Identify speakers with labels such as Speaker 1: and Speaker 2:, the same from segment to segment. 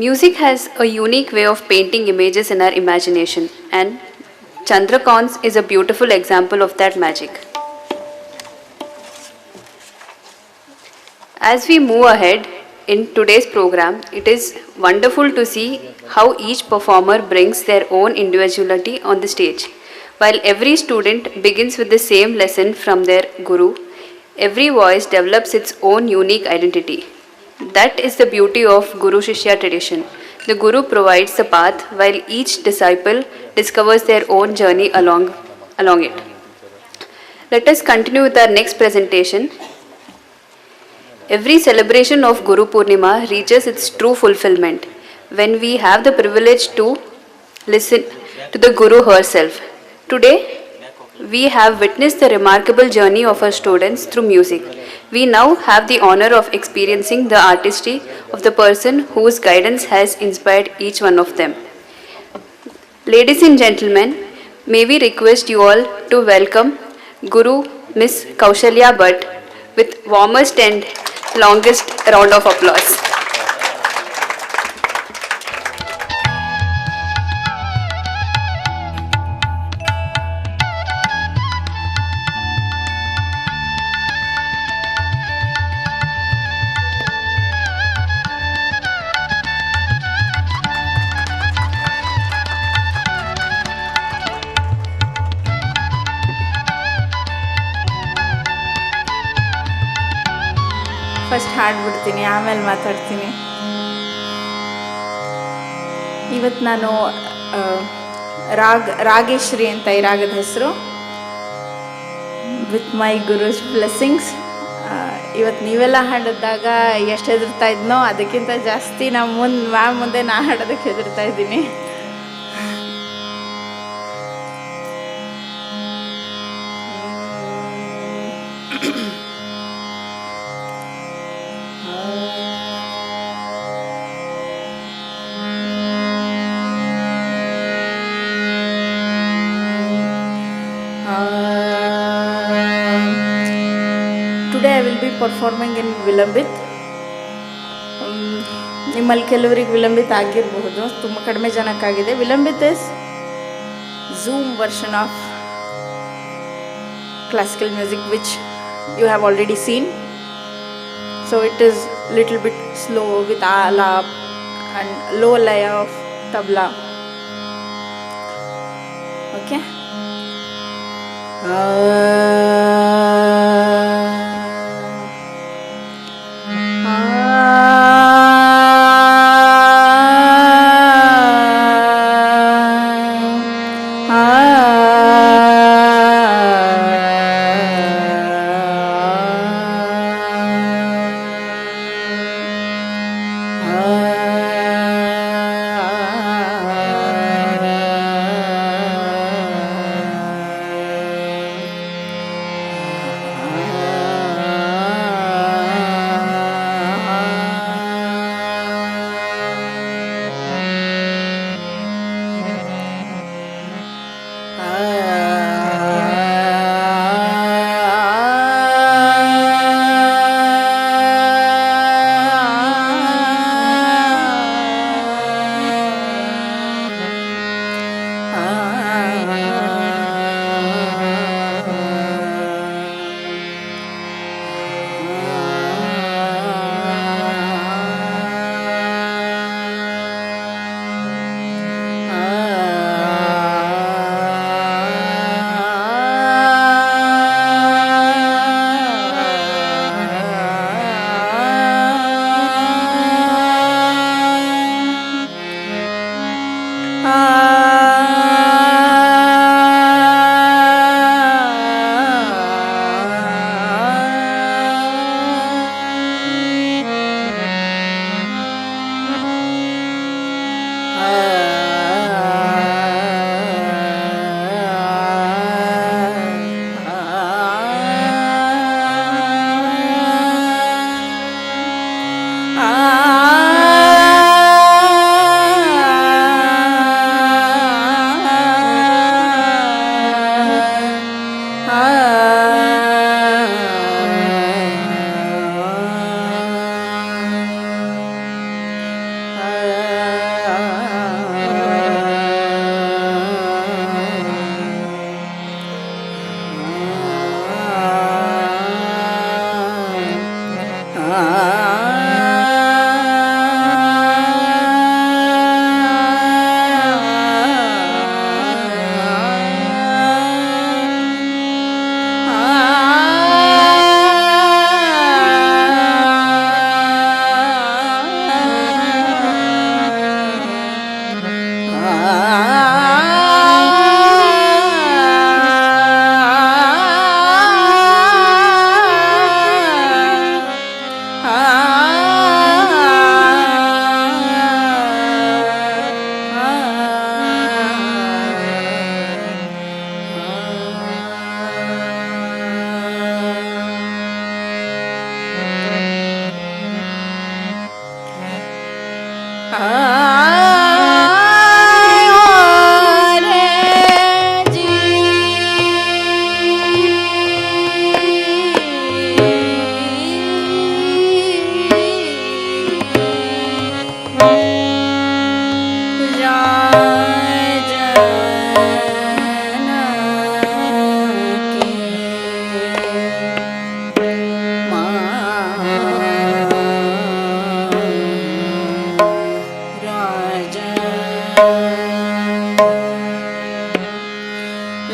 Speaker 1: Music has a unique way of painting images in our imagination, and Chandrakons is a beautiful example of that magic. As we move ahead in today's program, it is wonderful to see how each performer brings their own individuality on the stage. While every student begins with the same lesson from their guru, every voice develops its own unique identity. That is the beauty of Guru Shishya tradition. The Guru provides the path while each disciple discovers their own journey along it. Let us continue with our next presentation. Every celebration of Guru Purnima reaches its true fulfillment when we have the privilege to listen to the Guru herself. Today, we have witnessed the remarkable journey of our students through music. We now have the honor of experiencing the artistry of the person whose guidance has inspired each one of them. Ladies and gentlemen, may we request you all to welcome Guru Miss Kaushalya Bhatt with warmest and longest round of applause.
Speaker 2: First ಹಾಡ್ಬಿಡ್ತೀನಿ, ಆಮೇಲೆ ಮಾತಾಡ್ತೀನಿ. ಇವತ್ತು ನಾನು ರಾಗೇಶ್ರೀ ಅಂತ ಈ ರಾಗದ ಹೆಸರು. With my guru's blessings. ಇವತ್ತು ನೀವೆಲ್ಲ ಹಾಡಿದಾಗ ಎಷ್ಟು ಹೆದರ್ತಾ ಇದ್ನೋ ಅದಕ್ಕಿಂತ ಜಾಸ್ತಿ ಮ್ಯಾಮ್ ಮುಂದೆ ನಾ ಹಾಡೋದಕ್ಕೆ ಹೆದರ್ತಾ ಇದ್ದೀನಿ. Today I will be performing in vilambit. ನಿಮ್ಮಲ್ಲಿ ಕೆಲವರಿಗೆ ವಿಲಂಬಿತ್ ಆಗಿರಬಹುದು, ತುಂಬ ಕಡಿಮೆ ಜನಕ್ಕಾಗಿದೆ. Vilambit is zoom version of classical music which you have already seen. So it is little bit slow with alap and low laya of tabla. Okay.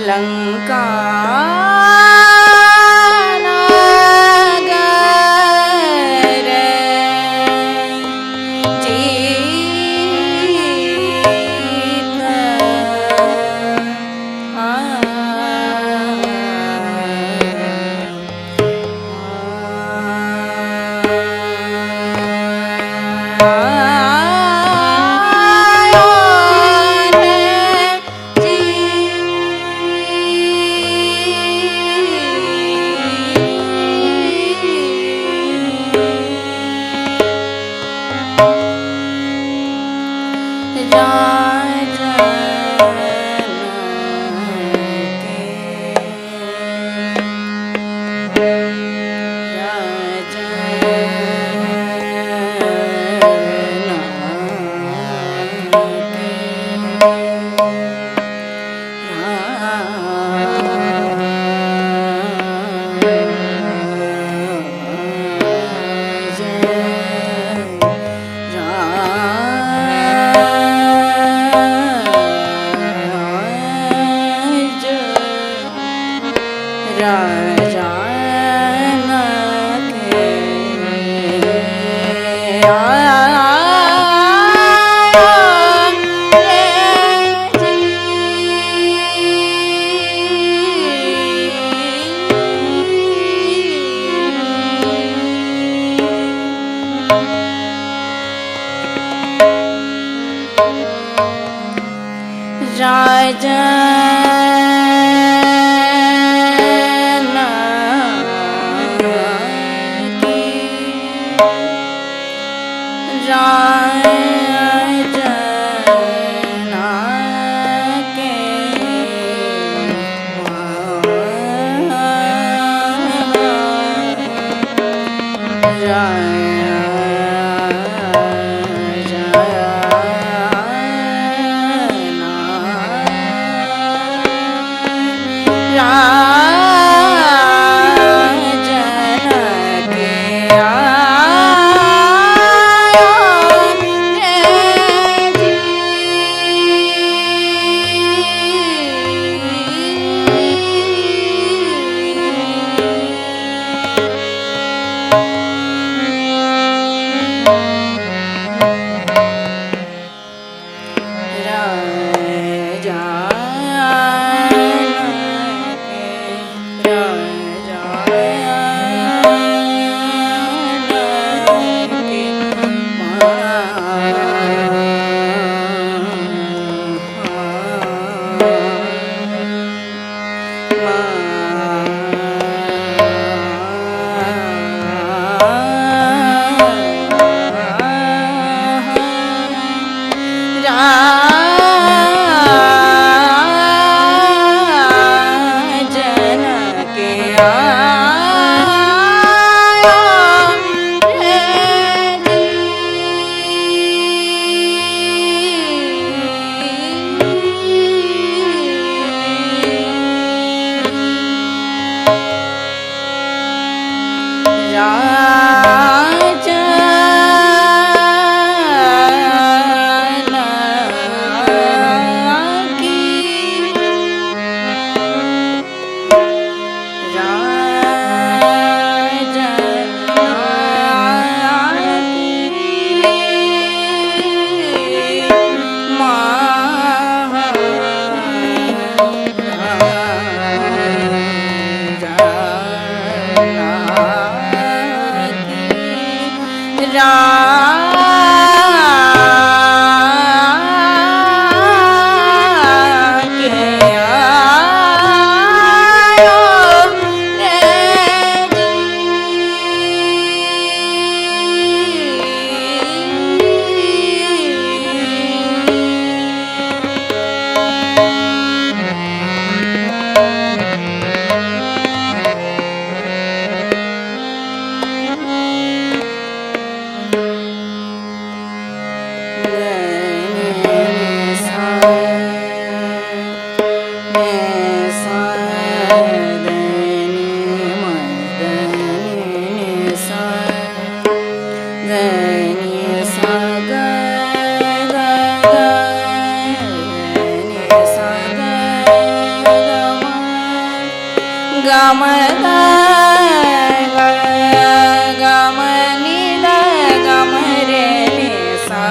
Speaker 2: लंका ಗಮದ ಗಮನಿದ ಗಮರೆ ಸಾ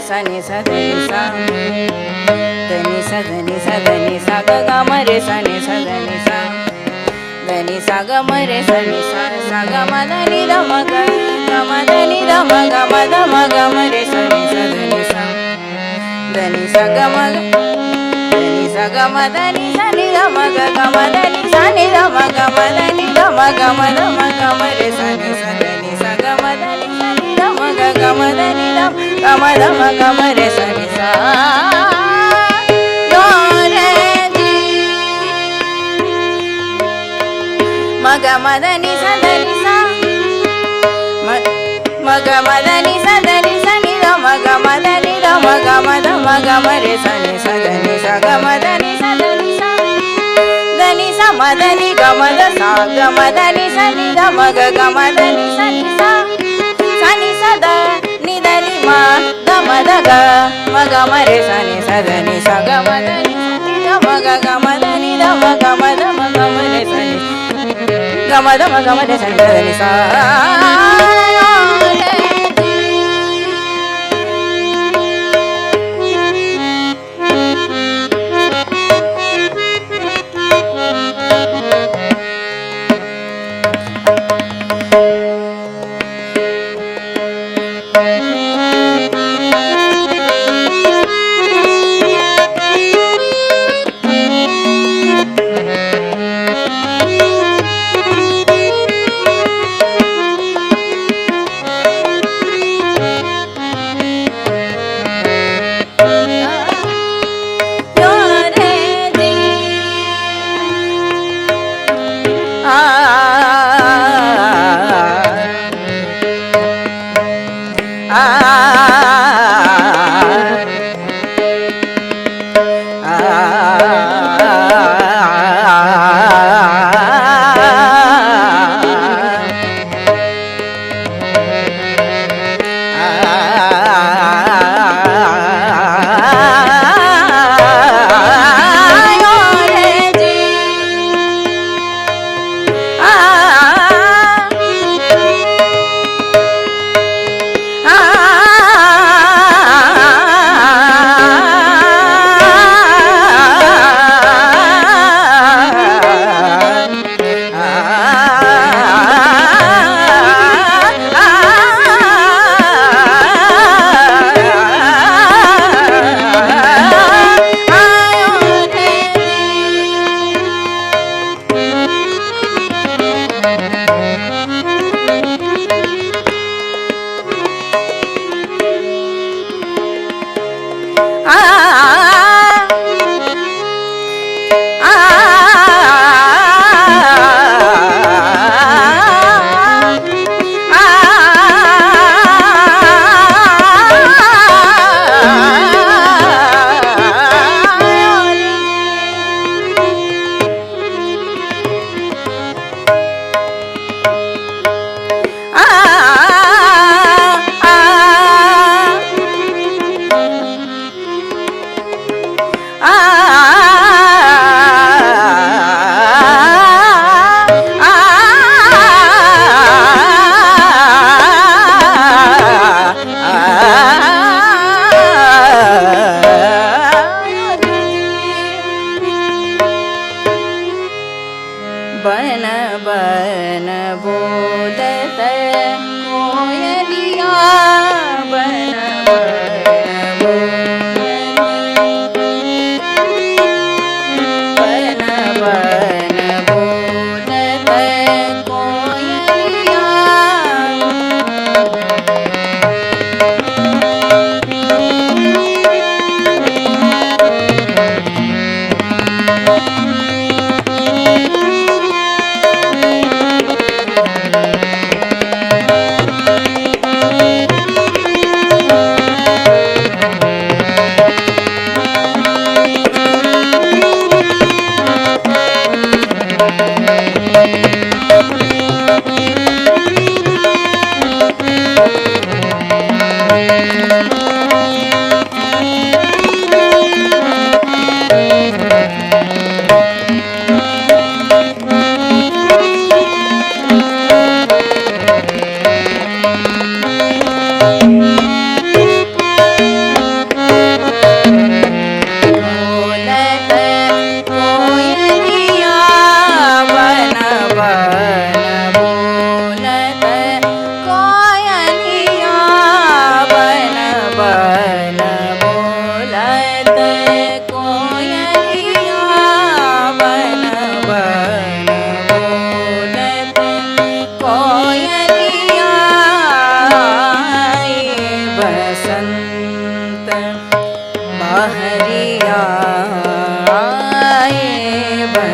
Speaker 3: Sani sa dani sa dani sa dani sa dani sa ga ga ma re sa ni sa dani sa dani sa ga ma re sa ni sa ga ma dani da ma ga ma dani da ma ga ma da ma ga ma re sa ni sa dani sa dani sa ga ma dani sa ga ma dani sa ni da ma ga ma dani ma ga ma da ma ga ma re sa ni sa da ni sa ga ma da ni sa ni da ma ga ma da ni da ga ma da ma ga ma re sa ni sa yo re ji ma ga ma da ni sa ma ga ma da ni sa ni da ma ga ma da ni da ma ga ma da ma ga ma re sa ni sa da ni sa ga ma da ni sa da ni sa da ni sa ma da ni ga ma da sa ga ma da ni sa ni da ma ga ma da ni sa ni sa da ni da ni ma ga ma da ga ma ga ma re sa ni sa da ni sa ga ma da ni sa ni da ma ga ma da ni da ma ga ma da ma ga ma re sa ni ga ma da ma ga ma re sa ni da ni sa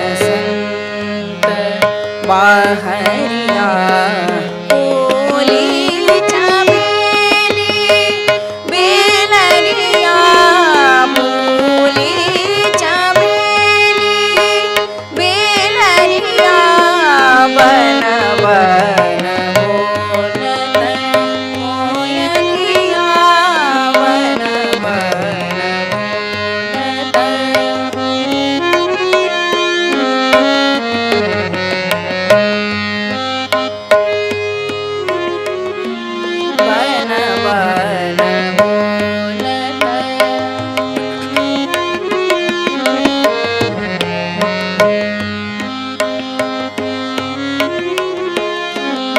Speaker 3: बसंत बाहरिया फूली चमेली बेलरिया फूली चमेली बेलरिया बन बन बोलत कोयलिया बन बन बन बन बोलत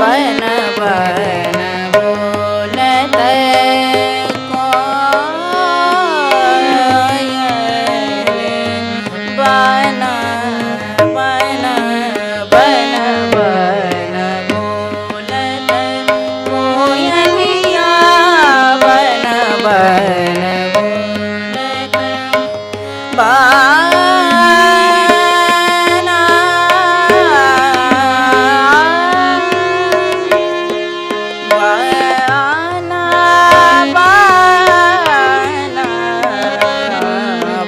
Speaker 3: बन बन बोलत कोयल बन बन बन बन बोलत कोयलिया बन बन बोलत बाना बाना बाना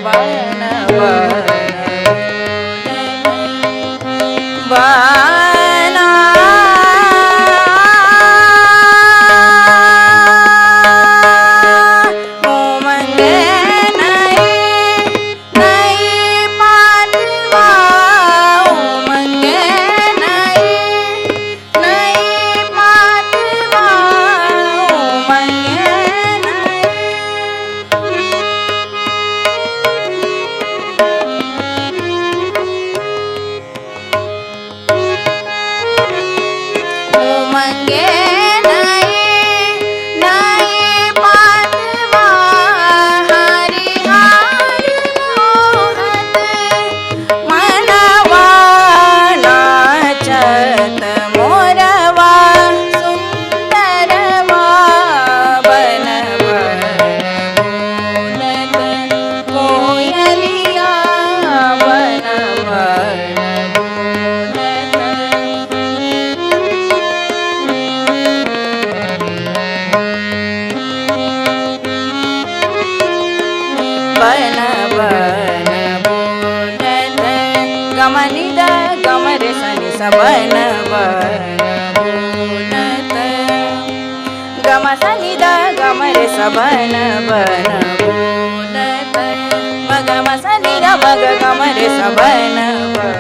Speaker 3: बन बन बाना उमंगे नहीं नहीं पाटवा उमंगे नहीं नहीं पाटवा उमंगे उमंगे नहीं नहीं पाटवा हरि हरि मोहत मनवा नाचत मोरवा सुंदरवा बन बन बोलत कोयलिया बन बन बन बन बोलत गमनिद गमरे सनि स बन बन बोलत गम सनिद गमरे स बन बन बोलत मगम सनिद मग गमरे स बन बन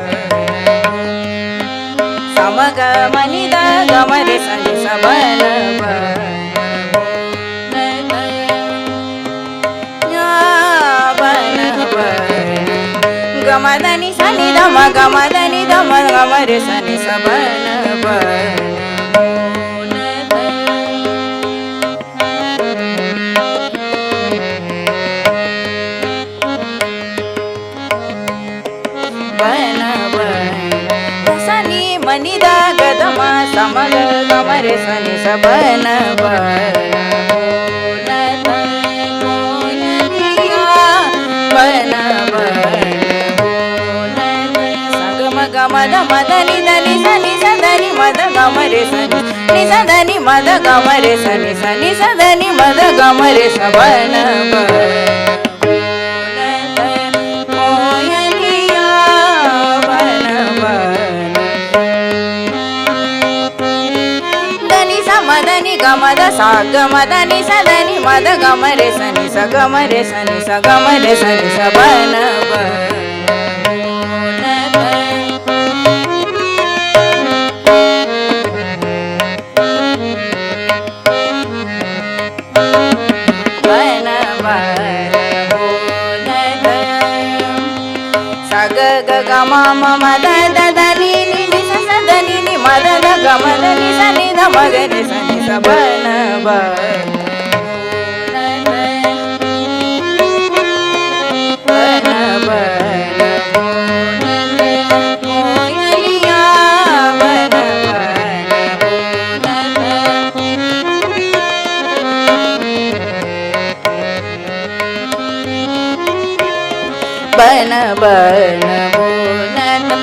Speaker 3: समग मनिद गमरे सनि स बन बन गमदनि सनि दम गमदनि दम गमरे सनि स बन बन बोलत बन बन सनि मनिद गदम समग गमरे सनि स बन बन बोलत कोयलिया बन बन मद मद नि దని సని సదని మద గమరే సని ని సదని మద గమరే సని సని సదని మద గమరే సబన కోయలియా బన బన దని సమదని గమద సాగ మదని సదని మద గమరే సని సగమరే సని సగమరే సని సబన ग ग म म म द द द नि नि नि स स द नि नि म द द ग म द नि स नि द म ग रि स नि स ब न ब कोयलिया बन बन बन बोलत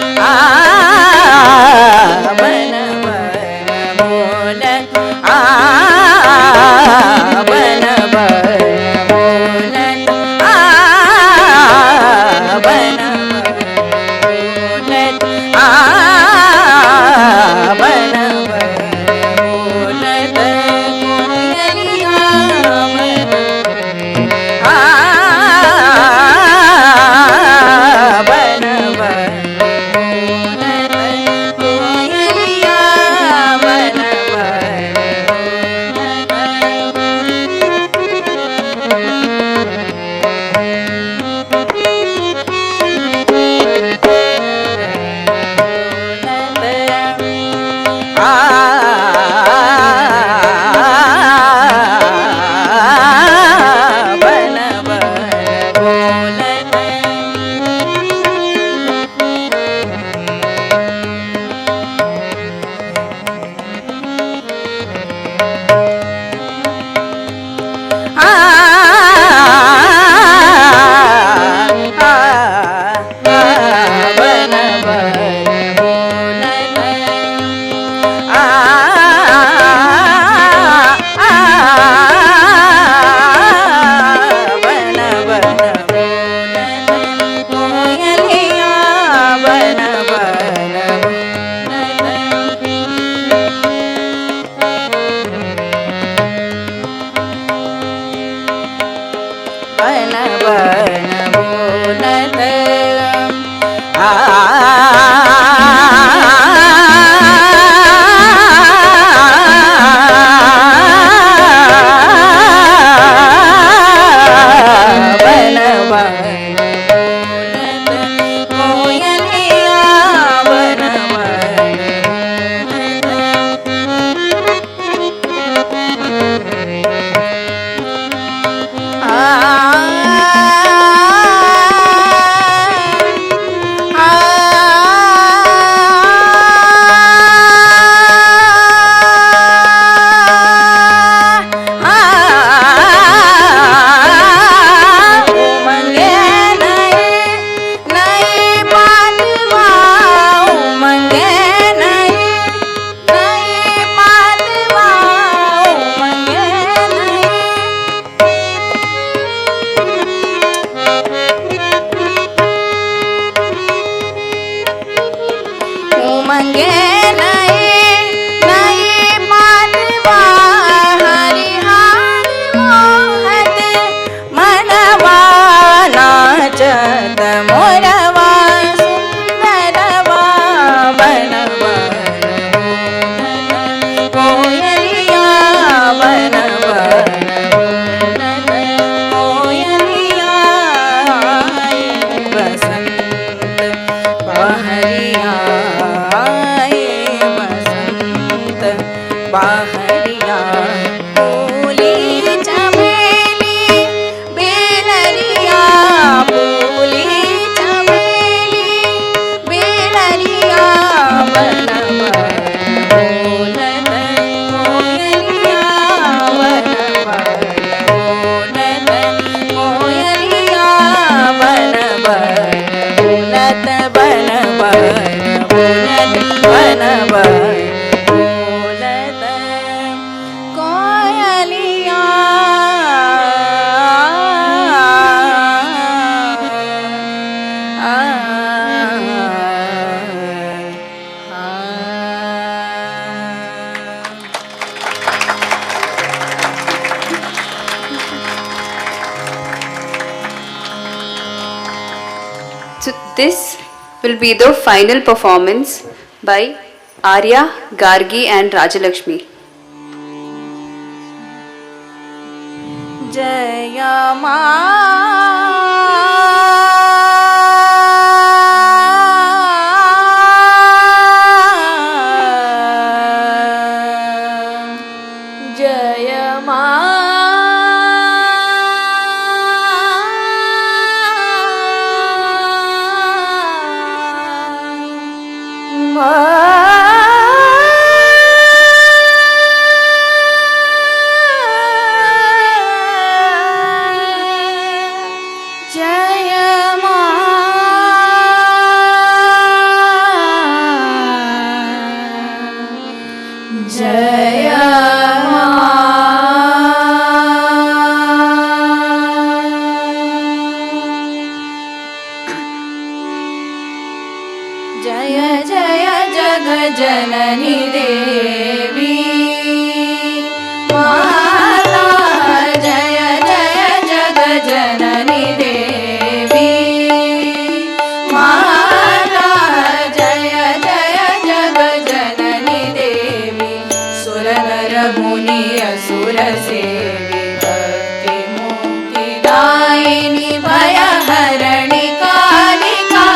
Speaker 1: So this will be the final performance by Arya, Gargi and Rajalakshmi.
Speaker 3: जय जय जय जगज्जननी देवी माता जय जय जगज्जननी देवी माता जय जय जगज्जननी देवी सुर नर मुनि असुर सेवी भक्ति मुक्तिदायिनी भयहरणि कालिका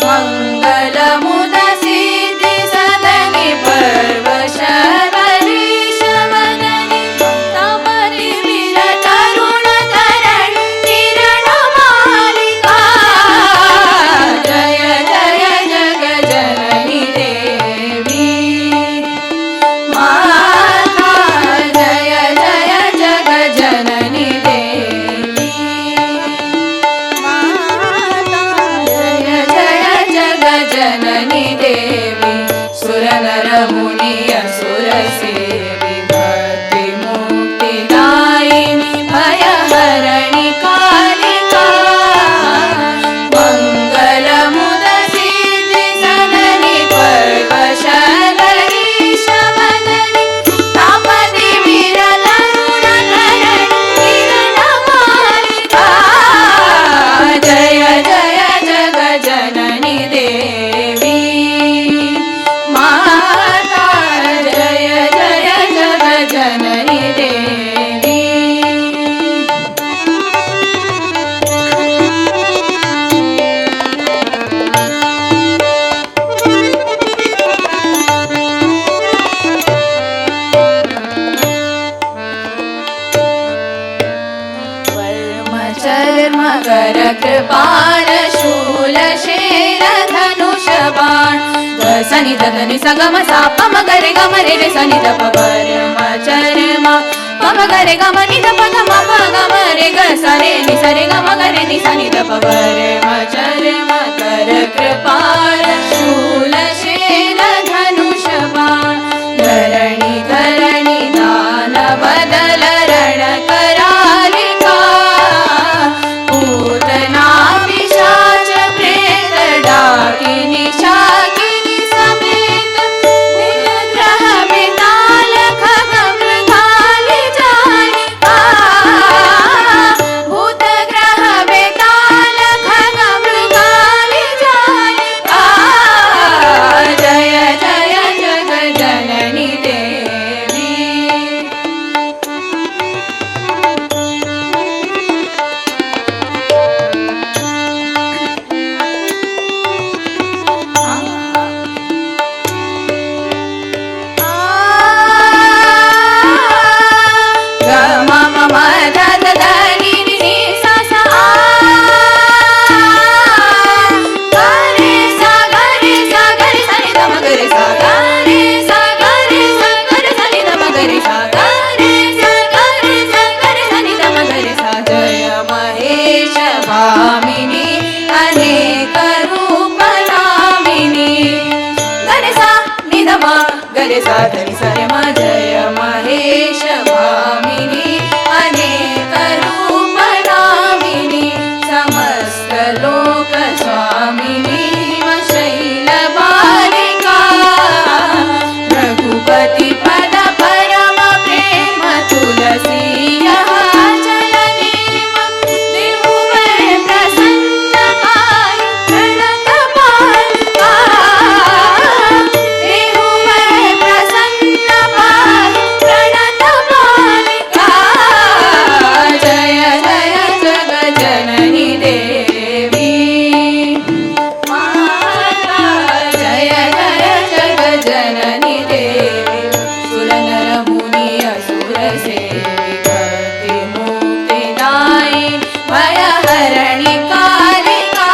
Speaker 3: मंगलमुद सिद्धि सदनि पर्वशबरी शवदनि तपरि वीर तरुण तरणि किरण मालिका जय जय जगज्जननी देवी माता जय जय जगज्जननी देवी माता जय जय जगज्जननी देवी सुर नर मुनि असुर सेवी भक्ति मुक्तिदायिनी भयहरणि कालिका मंगलमुद सिद्धि सदनि पर्वशबरी शवदनि तापति वीर तरुण तरणि किरण मालिका जय जय जगज्जननी देवी माता जय जय जगज्जननी देवी चर्म कर कृपाण शूल शेर धनुष बाण सनि धनि सगम सा पम गरे गम रे रे सनि ध प परम चर्म पम गरे गम नि ध प गम प गम रे ग स रे नि स रे गम गरे नि सनि ध प परम चर्म कर कृपाण शूल शेर धनुष बाण धरणि धरणि दान बदल रण करालिका पूतना पिशाच प्रेत डाकिनी शाकिनी समेत ग्रह बेताल खग मृगाली जालिका भूत ग्रह बेताल खग मृगाली जालिका जय जय जगज्जननी देवी जय महेश भामिनी अनेक रूप नामिनी गरे सा निधम गरे सा धनि सा रे म जय महेश भामिनी अनेक रूप नामिनी समस्त लोक स्वामिनी हिमशैल बालिका रघुपति पद परम प्रेम तुलसी जननी देहु में प्रसन्न आई प्रणत पालिका देहु में प्रसन्न पाई प्रणत पालिका जय जय जगज्जननी देवी माता जय जय जगज्जननी देवी सुर नर मुनि असुर सेवी भक्ति मुक्तिदायिनी भयहरणि कालिका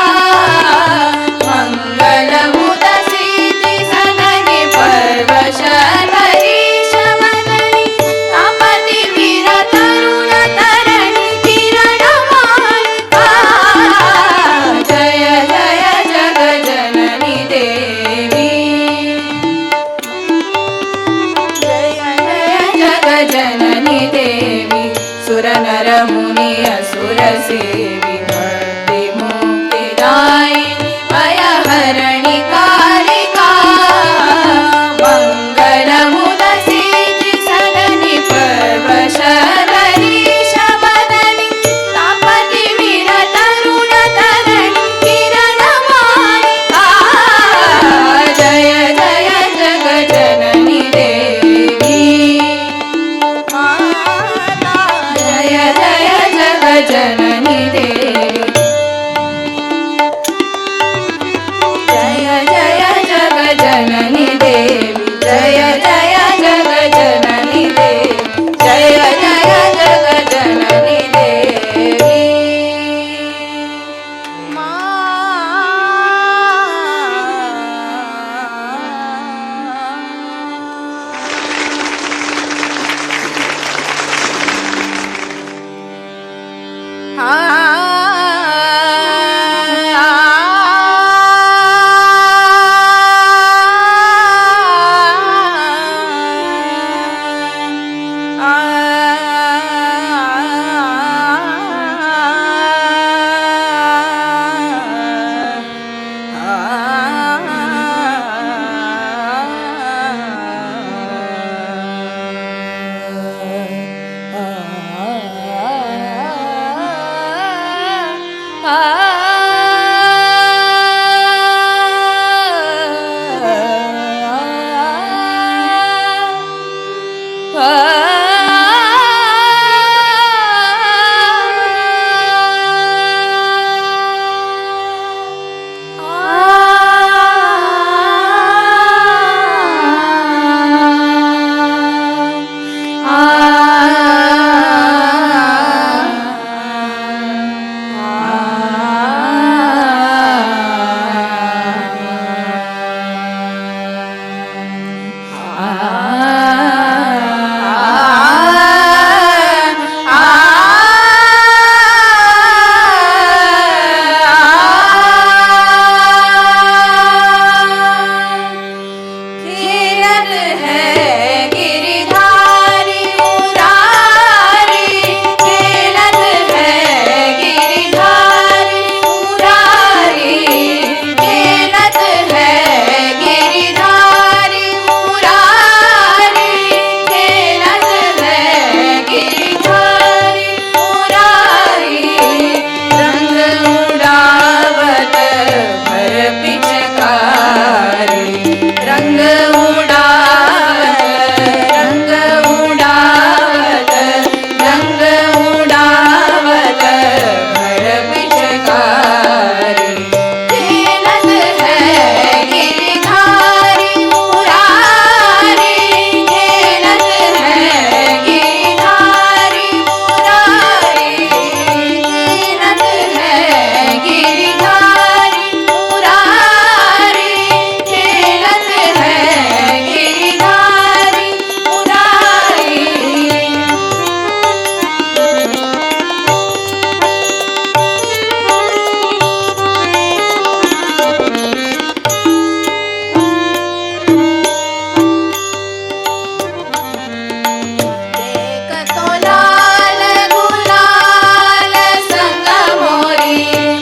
Speaker 3: मंगलमुद सिद्धि सदनि पर्वशबरी शवदनि तापति वीर तरुण तरणि किरण मालिका जय जय जगज्जननी देवी जय जय जगज्जननी देवी सुर नर मुनि असुर सेवी भक्ति मुक्तिदायिनी भयहरणि रंग उडावत रंग उडावत रंग उडावत भर पिचकारी खेलत है गिरधारी मुरारी खेलत है गिरधारी मुरारी खेलत है गिरधारी मुरारी खेलत है गिरधारी मुरारी देखतो लाल गुलाल संग मोरी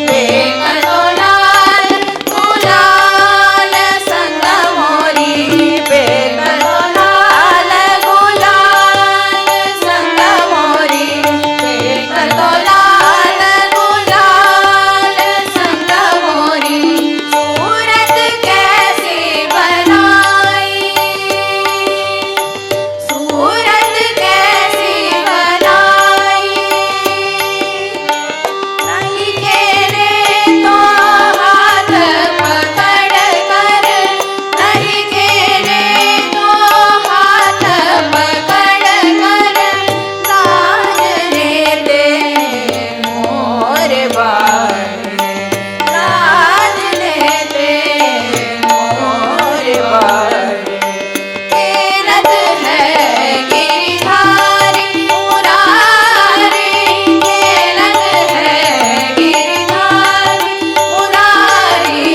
Speaker 3: देखतो लाल गुलाल संग मोरी देखतो लाल गुलाल संग मोरी देखतो लाल गुलाल संग मोरी सूरत कैसी बनाई सूरत कैसी बनाई नहीं खेले तो हाथ पकड़ कर नहीं खेले तो हाथ पकड़ कर राज लेते मोर बाल राज लेते मोर बाल खेलत है गिरधारी मुरारी खेलत है गिरधारी मुरारी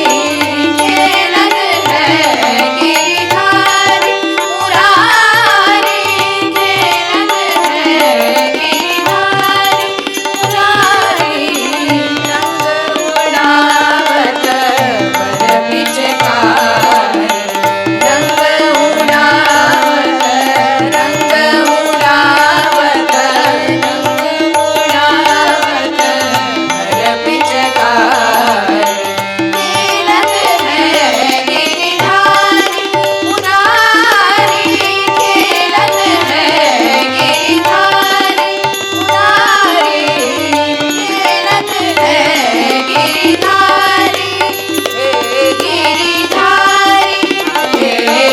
Speaker 3: खेलत है गिरधारी मुरारी खेलत है गिरधारी मुरारी रंग उडावत पर पिचकार रंग उडावत रंग उडावत रंग उडावत भर पिचकार खेलत है गिरधारी मुरारी खेलत है गिरधारी मुरारी खेलत है गिरधारी हे गिरधारी हे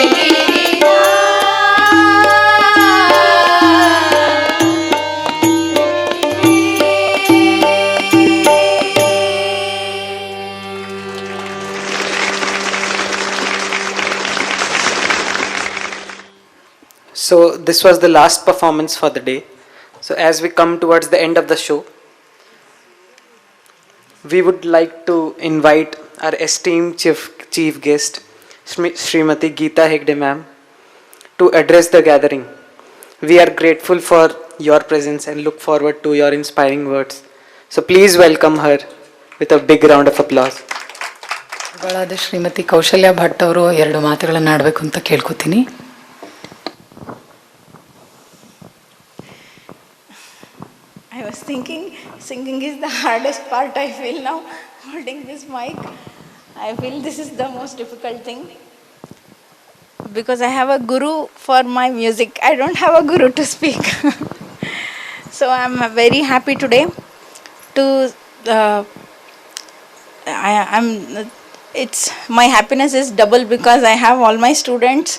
Speaker 4: So this was the last performance for the day. So as we come towards the end of the show, we would like to invite our esteemed chief guest, Srimati Geeta Hegde ma'am, to address the gathering. We are grateful for your presence and look forward to your inspiring words. So please welcome her with a big round of applause.
Speaker 5: ಗಳಾದ ಶ್ರೀಮತಿ ಕೌಶಲ್ಯ ಭಟ್ ಅವರು ಎರಡು ಮಾತುಗಳನ್ನು ಆಡಬೇಕು ಅಂತ ಕೇಳ್ಕೊತೀನಿ.
Speaker 2: I was thinking singing is the hardest part. I feel now holding this mic. I feel this is the most difficult thing because I have a guru for my music. I don't have a guru to speak. So I'm very happy today to it's my happiness is double because I have all my students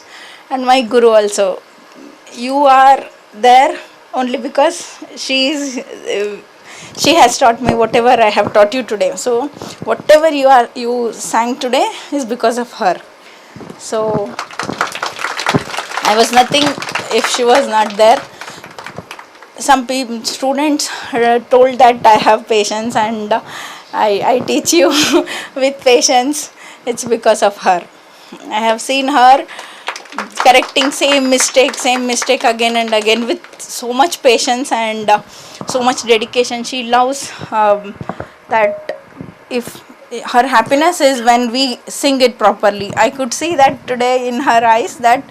Speaker 2: and my guru also. You are there only because she has taught me whatever I have taught you today. So whatever you sang today is because of her. So I was nothing if she was not there. Some students told that I have patience and I teach you with patience. It's because of her. I have seen her correcting same mistake again and again with so much patience and so much dedication. She loves that if her happiness is when we sing it properly. I could see that today in her eyes that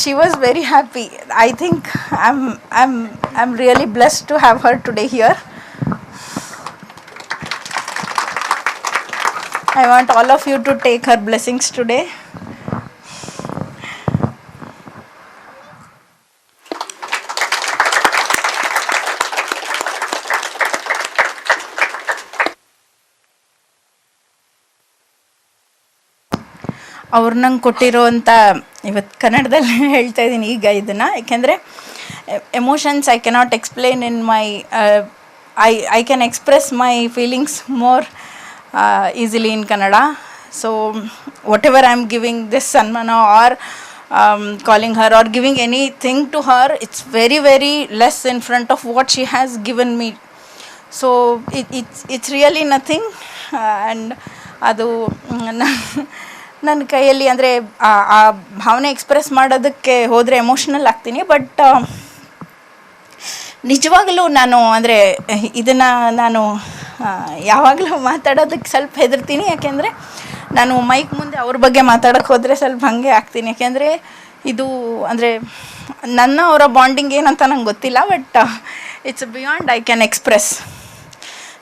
Speaker 2: she was very happy. I think I'm really blessed to have her today here. I want all of you to take her blessings today. ಅವ್ರು ನಂಗೆ ಕೊಟ್ಟಿರೋವಂಥ ಇವತ್ತು ಕನ್ನಡದಲ್ಲಿ ಹೇಳ್ತಾ ಇದ್ದೀನಿ ಈಗ ಇದನ್ನು, ಯಾಕೆಂದರೆ emotions I cannot explain in my I can express my feelings more easily in Kannada. So what ever I am giving this ಸನ್ಮಾನ R calling her or giving anything to her, it's very very less in front of what she has given me. So it's really nothing. And ಅದು ನನ್ನ ಕೈಯಲ್ಲಿ ಅಂದರೆ ಆ ಭಾವನೆ express ಮಾಡೋದಕ್ಕೆ ಹೋದರೆ emotional ಆಗ್ತೀನಿ. ಬಟ್ ನಿಜವಾಗಲೂ ನಾನು ಅಂದರೆ ಇದನ್ನು ನಾನು ಯಾವಾಗಲೂ ಮಾತಾಡೋದಕ್ಕೆ ಸ್ವಲ್ಪ ಹೆದರ್ತೀನಿ, ಯಾಕೆಂದರೆ ನಾನು ಮೈಕ್ ಮುಂದೆ ಅವ್ರ ಬಗ್ಗೆ ಮಾತಾಡೋಕ್ಕೆ ಹೋದರೆ ಸ್ವಲ್ಪ ಹಾಗೆ ಆಗ್ತೀನಿ. ಯಾಕೆಂದರೆ ಇದು ಅಂದರೆ ನನ್ನ ಅವರ ಬಾಂಡಿಂಗ್ ಏನಂತ ನಂಗೆ ಗೊತ್ತಿಲ್ಲ, but it's beyond I can express.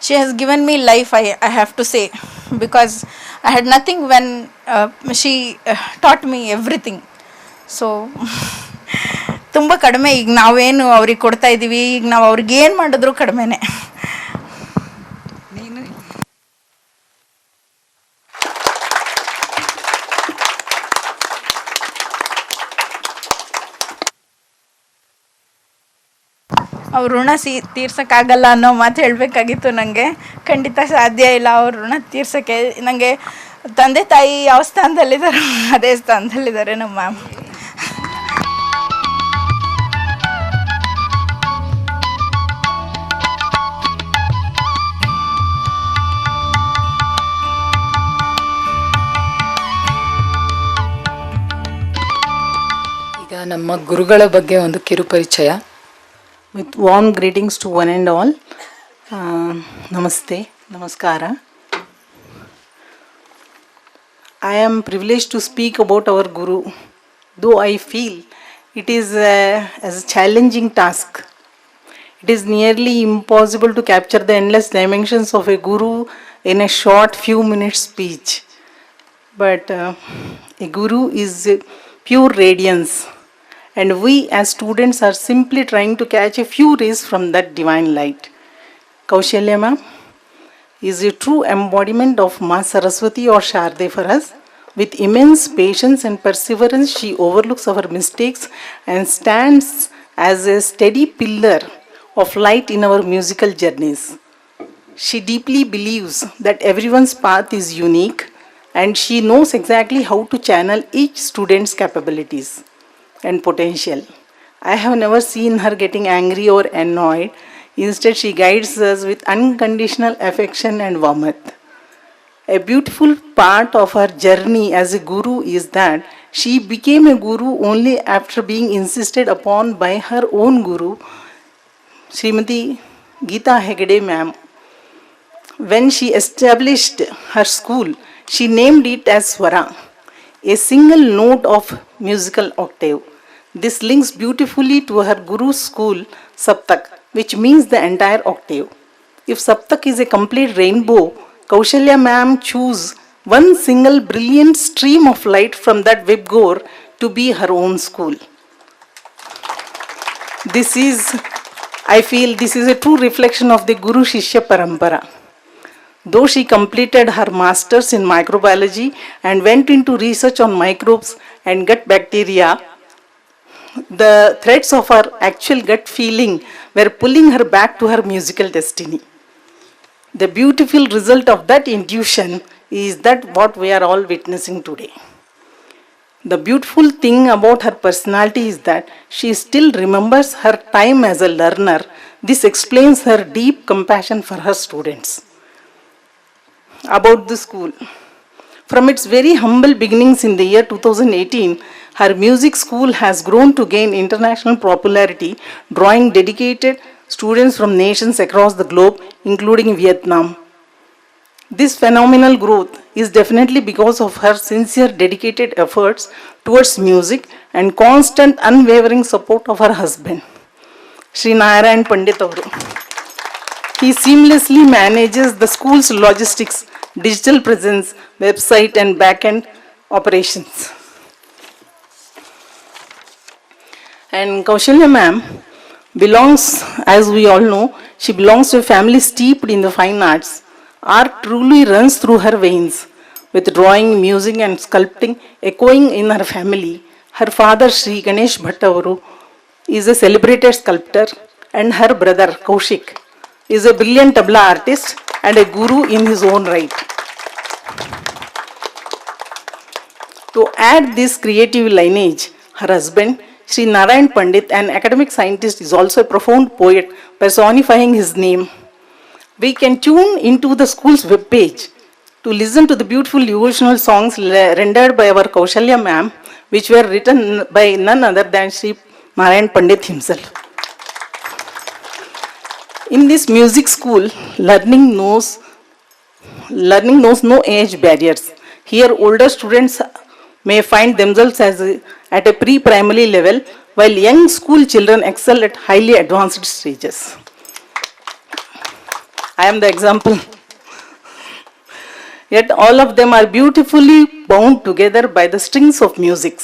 Speaker 2: She has given me life, I have to say, because I had nothing when she taught me everything. So ತುಂಬ ಕಡಿಮೆ ಈಗ ನಾವೇನು ಅವ್ರಿಗೆ ಕೊಡ್ತಾ ಇದ್ದೀವಿ, ಈಗ ನಾವು ಅವ್ರಿಗೆ ಏನು ಮಾಡಿದ್ರು ಕಡಿಮೆನೆ. ಅವ್ರ ಋಣ ತೀರ್ಸೋಕ್ಕಾಗಲ್ಲ ಅನ್ನೋ ಮಾತು ಹೇಳಬೇಕಾಗಿತ್ತು ನನಗೆ. ಖಂಡಿತ ಸಾಧ್ಯ ಇಲ್ಲ ಅವ್ರ ಋಣ ತೀರ್ಸೋಕ್ಕೆ. ನನಗೆ ತಂದೆ ತಾಯಿ ಯಾವ ಸ್ಥಾನದಲ್ಲಿದ್ದಾರೋ ಅದೇ ಸ್ಥಾನದಲ್ಲಿದ್ದಾರೆ ನಮ್ಮ ಮ್ಯಾಮ್.
Speaker 5: ಈಗ ನಮ್ಮ ಗುರುಗಳ ಬಗ್ಗೆ ಒಂದು ಕಿರು ಪರಿಚಯ.
Speaker 6: With warm greetings to one and all. Namaste, Namaskara. I am privileged to speak about our Guru, though I feel it is as a challenging task. It is nearly impossible to capture the endless dimensions of a Guru in a short few minutes speech. But a Guru is pure radiance. And we as students are simply trying to catch a few rays from that divine light. Kaushalya ma'am is a true embodiment of Ma Saraswati or Sharde for us. With immense patience and perseverance, she overlooks our mistakes and stands as a steady pillar of light in our musical journeys. She deeply believes that everyone's path is unique and she knows exactly how to channel each student's capabilities and potential. I have never seen her getting angry or annoyed. Instead, she guides us with unconditional affection and warmth. A beautiful part of her journey as a guru is that she became a guru only after being insisted upon by her own guru, Srimati Geeta Hegde ma'am. When she established her school, she named it as Swara, a single note of musical octave. This links beautifully to her guru's school, Saptak, which means the entire octave. If Saptak is a complete rainbow, Kaushalya ma'am chose one single brilliant stream of light from that Vibgor to be her own school. I feel this is a true reflection of the Guru Shishya Parampara. Though she completed her master's in microbiology and went into research on microbes and gut bacteria, the threads of her actual gut feeling were pulling her back to her musical destiny. The beautiful result of that intuition is that what we are all witnessing today. The beautiful thing about her personality is that she still remembers her time as a learner. This explains her deep compassion for her students. About the school. From its very humble beginnings in the year 2018, her music school has grown to gain international popularity, drawing dedicated students from nations across the globe, including Vietnam. This phenomenal growth is definitely because of her sincere, dedicated efforts towards music and constant, unwavering support of her husband, Sri Narayan Pandit Avaru. He seamlessly manages the school's logistics digital presence, website and back-end operations. And Kaushalya ma'am belongs, as we all know, she belongs to a family steeped in the fine arts. Art truly runs through her veins, with drawing, music and sculpting echoing in her family. Her father Sri Ganesh Bhattavaru is a celebrated sculptor and her brother Kaushik is a brilliant tabla artist and a guru in his own right. To add this creative lineage, her husband Sri Narayan Pandit, an academic scientist, is also a profound poet personifying his name. We can tune into the school's webpage to listen to the beautiful devotional songs rendered by our Kaushalya ma'am, which were written by none other than Sri Narayan Pandit himself. In this music school, learning knows no age barriers. Here, older students may find themselves at a pre-primary level, while young school children excel at highly advanced stages. I am the example. Yet all of them are beautifully bound together by the strings of music.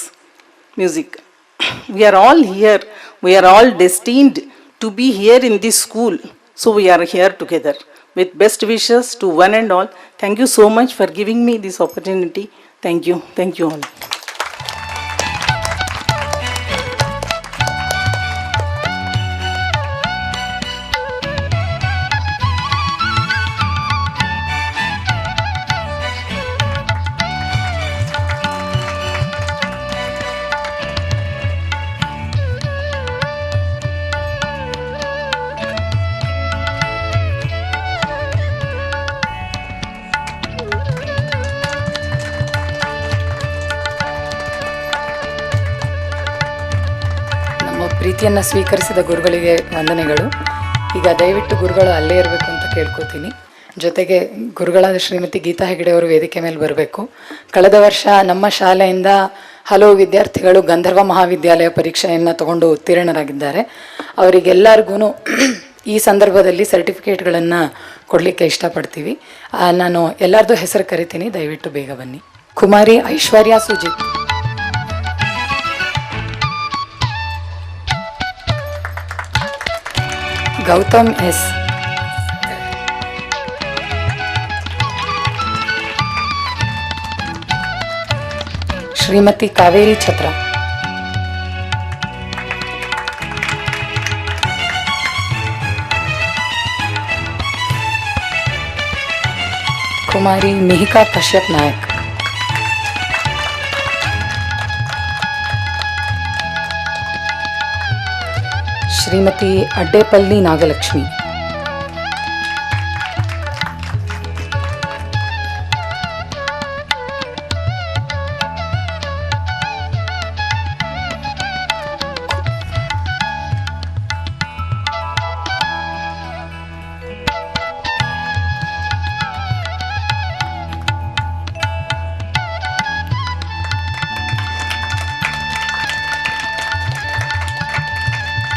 Speaker 6: We are all here. We are all destined to be here in this school. So we are here together. With best wishes to one and all. Thank you so much for giving me this opportunity. Thank you. Thank you all.
Speaker 5: ಪ್ರೀತಿಯನ್ನು ಸ್ವೀಕರಿಸಿದ ಗುರುಗಳಿಗೆ ವಂದನೆಗಳು. ಈಗ ದಯವಿಟ್ಟು ಗುರುಗಳು ಅಲ್ಲೇ ಇರಬೇಕು ಅಂತ ಕೇಳ್ಕೊತೀನಿ. ಜೊತೆಗೆ ಗುರುಗಳಾದ ಶ್ರೀಮತಿ ಗೀತಾ ಹೆಗಡೆ ಅವರು ವೇದಿಕೆ ಮೇಲೆ ಬರಬೇಕು. ಕಳೆದ ವರ್ಷ ನಮ್ಮ ಶಾಲೆಯಿಂದ ಹಲವು ವಿದ್ಯಾರ್ಥಿಗಳು ಗಂಧರ್ವ ಮಹಾವಿದ್ಯಾಲಯ ಪರೀಕ್ಷೆಯನ್ನು ತಗೊಂಡು ಉತ್ತೀರ್ಣರಾಗಿದ್ದಾರೆ. ಅವರಿಗೆಲ್ಲರಿಗೂ ಈ ಸಂದರ್ಭದಲ್ಲಿ ಸರ್ಟಿಫಿಕೇಟ್ಗಳನ್ನು ಕೊಡಲಿಕ್ಕೆ ಇಷ್ಟಪಡ್ತೀವಿ. ನಾನು ಎಲ್ಲರದ್ದು ಹೆಸರು ಕರಿತೀನಿ, ದಯವಿಟ್ಟು ಬೇಗ ಬನ್ನಿ. ಕುಮಾರಿ ಐಶ್ವರ್ಯ ಸುಜಿತ್, ಗೌತಮ್ ಎಸ್, ಶ್ರೀಮತಿ ಕಾವೇರಿ ಛತ್ರ, ಕುಮಾರಿ ಮಿಹಿಕಾ ಕಶ್ಯಪ್ ನಾಯಕ್, ಶ್ರೀಮತಿ ಅಡ್ಡೇಪಲ್ಲಿ ನಾಗಲಕ್ಷ್ಮಿ,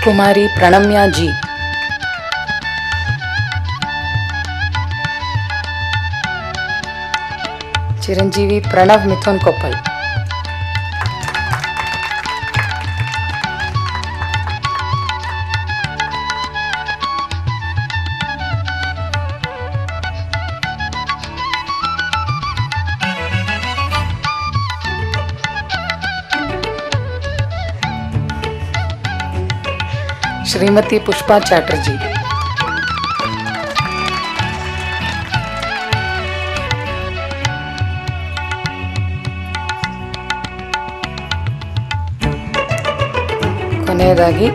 Speaker 5: ಕುಮಾರಿ ಪ್ರಣಮ್ಯಾ ಜಿ, ಚಿರಂಜೀವಿ ಪ್ರಣವ್ ಮಿಥುನ್ ಕೊಪ್ಪಲ್, ಶ್ರೀಮತಿ ಪುಷ್ಪಾ ಚಾಟರ್ಜಿ, ಕೊನೆಯದಾಗಿ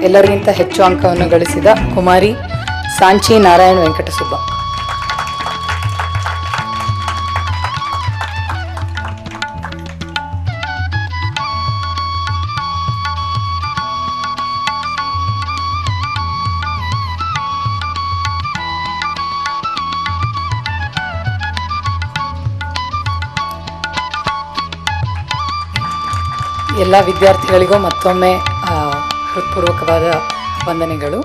Speaker 5: ಎಲ್ಲರಿಗಿಂತ ಹೆಚ್ಚು ಅಂಕವನ್ನು ಗಳಿಸಿದ ಕುಮಾರಿ ಸಾಂಚಿ ನಾರಾಯಣ್ ವೆಂಕಟಸುಬ್ಬ. ಎಲ್ಲ ವಿದ್ಯಾರ್ಥಿಗಳಿಗೂ ಮತ್ತೊಮ್ಮೆ ಹೃತ್ಪೂರ್ವಕವಾದ ವಂದನೆಗಳು.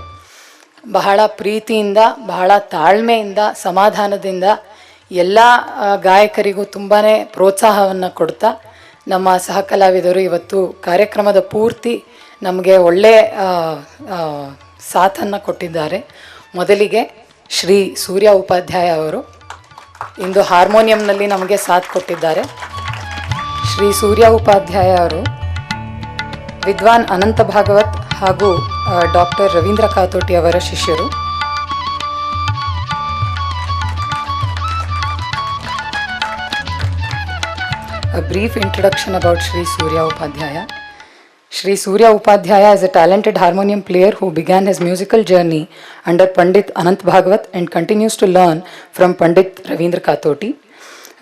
Speaker 5: ಬಹಳ ಪ್ರೀತಿಯಿಂದ, ಬಹಳ ತಾಳ್ಮೆಯಿಂದ, ಸಮಾಧಾನದಿಂದ ಎಲ್ಲ ಗಾಯಕರಿಗೂ ತುಂಬಾ ಪ್ರೋತ್ಸಾಹವನ್ನು ಕೊಡ್ತಾ ನಮ್ಮ ಸಹ ಕಲಾವಿದರು ಇವತ್ತು ಕಾರ್ಯಕ್ರಮದ ಪೂರ್ತಿ ನಮಗೆ ಒಳ್ಳೆ ಸಾಥನ್ನು ಕೊಟ್ಟಿದ್ದಾರೆ. ಮೊದಲಿಗೆ ಶ್ರೀ ಸೂರ್ಯ ಉಪಾಧ್ಯಾಯ ಅವರು ಇಂದು ಹಾರ್ಮೋನಿಯಂನಲ್ಲಿ ನಮಗೆ ಸಾಥ್ ಕೊಟ್ಟಿದ್ದಾರೆ. ಶ್ರೀ ಸೂರ್ಯ ಉಪಾಧ್ಯಾಯ ಅವರು ವಿದ್ವಾನ್ ಅನಂತ ಭಾಗವತ್ ಹಾಗೂ ಡಾಕ್ಟರ್ ರವೀಂದ್ರ ಕಾತೋಟಿ ಅವರ ಶಿಷ್ಯರು. A brief introduction about Sri Surya Upadhyaya. Sri Surya Upadhyaya is a talented harmonium player who began his musical journey under Pandit Anant Bhagavat and continues to learn from Pandit Ravindra Katoti.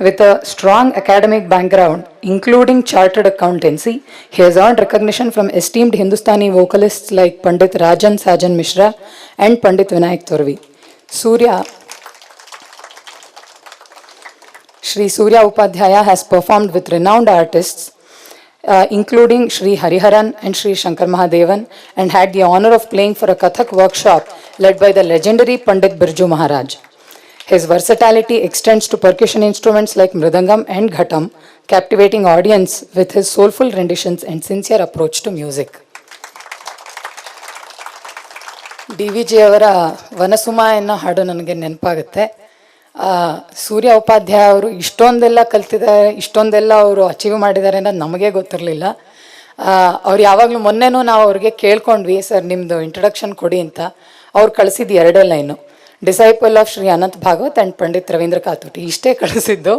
Speaker 5: With a strong academic background, including chartered accountancy, he has earned recognition from esteemed Hindustani vocalists like Pandit Rajan Sajan Mishra and Pandit Vinayak Torvi. Sri Surya Upadhyaya has performed with renowned artists including Sri Hariharan and Sri Shankar Mahadevan, and had the honor of playing for a Kathak workshop led by the legendary Pandit Birju Maharaj. His versatility extends to percussion instruments like mridangam and ghatam, captivating audience with his soulful renditions and sincere approach to music. DVJ ಅವರ ವನಸುಮ ಎನ್ನೋ ಹಾಡು ನನಗೆ ನೆನಪಾಗುತ್ತೆ. ಸೂರ್ಯ ಉಪಾಧ್ಯಾಯ ಅವರು ಇಷ್ಟೊಂದೆಲ್ಲ ಕಲ್ತಿದ್ದಾರೆ, ಇಷ್ಟೊಂದೆಲ್ಲ ಅವರು achieve ಮಾಡಿದ್ದಾರೆ ಅನ್ನೋದು ನಮಗೆ ಗೊತ್ತಿರಲಿಲ್ಲ. ಅವ್ರು ಯಾವಾಗಲೂ ಮೊನ್ನೆನೂ ನಾವು ಅವ್ರಿಗೆ ಕೇಳ್ಕೊಂಡ್ವಿ, ಸರ್ ನಿಮ್ಮದು ಇಂಟ್ರಡಕ್ಷನ್ ಕೊಡಿ ಅಂತ. ಅವ್ರು ಕಳಿಸಿದ್ದು 2 line, disciple of Shri Anant Bhagwat and Pandit Ravindra Katoti, ಇಷ್ಟೇ ಕಳಿಸಿದ್ದು.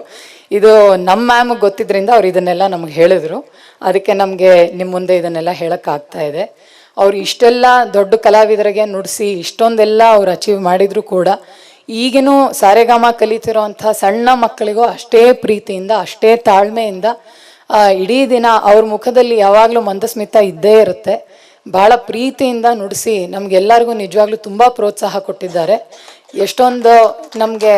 Speaker 5: ಇದು ನಮ್ಮ ಮ್ಯಾಮ್ಗೆ ಗೊತ್ತಿದ್ದರಿಂದ ಅವ್ರು ಇದನ್ನೆಲ್ಲ ನಮಗೆ ಹೇಳಿದ್ರು. ಅದಕ್ಕೆ ನಮಗೆ ನಿಮ್ಮ ಮುಂದೆ ಇದನ್ನೆಲ್ಲ ಹೇಳೋಕ್ಕಾಗ್ತಾ ಇದೆ. ಅವ್ರು ಇಷ್ಟೆಲ್ಲ ದೊಡ್ಡ ಕಲಾವಿದರಿಗೆ ನುಡಿಸಿ ಇಷ್ಟೊಂದೆಲ್ಲ ಅವ್ರು ಅಚೀವ್ ಮಾಡಿದರೂ ಕೂಡ ಈಗಿನೂ ಸಾರೆಗಾಮ ಕಲಿತಿರೋಂಥ ಸಣ್ಣ ಮಕ್ಕಳಿಗೂ ಅಷ್ಟೇ ಪ್ರೀತಿಯಿಂದ ಅಷ್ಟೇ ತಾಳ್ಮೆಯಿಂದ ಇಡೀ ದಿನ ಅವ್ರ ಮುಖದಲ್ಲಿ ಯಾವಾಗಲೂ ಮಂದಸ್ಮಿತ ಇದ್ದೇ ಇರುತ್ತೆ. ಭಾಳ ಪ್ರೀತಿಯಿಂದ ನುಡಿಸಿ ನಮಗೆಲ್ಲರಿಗೂ ನಿಜವಾಗ್ಲೂ ತುಂಬ ಪ್ರೋತ್ಸಾಹ ಕೊಟ್ಟಿದ್ದಾರೆ. ಎಷ್ಟೊಂದು ನಮಗೆ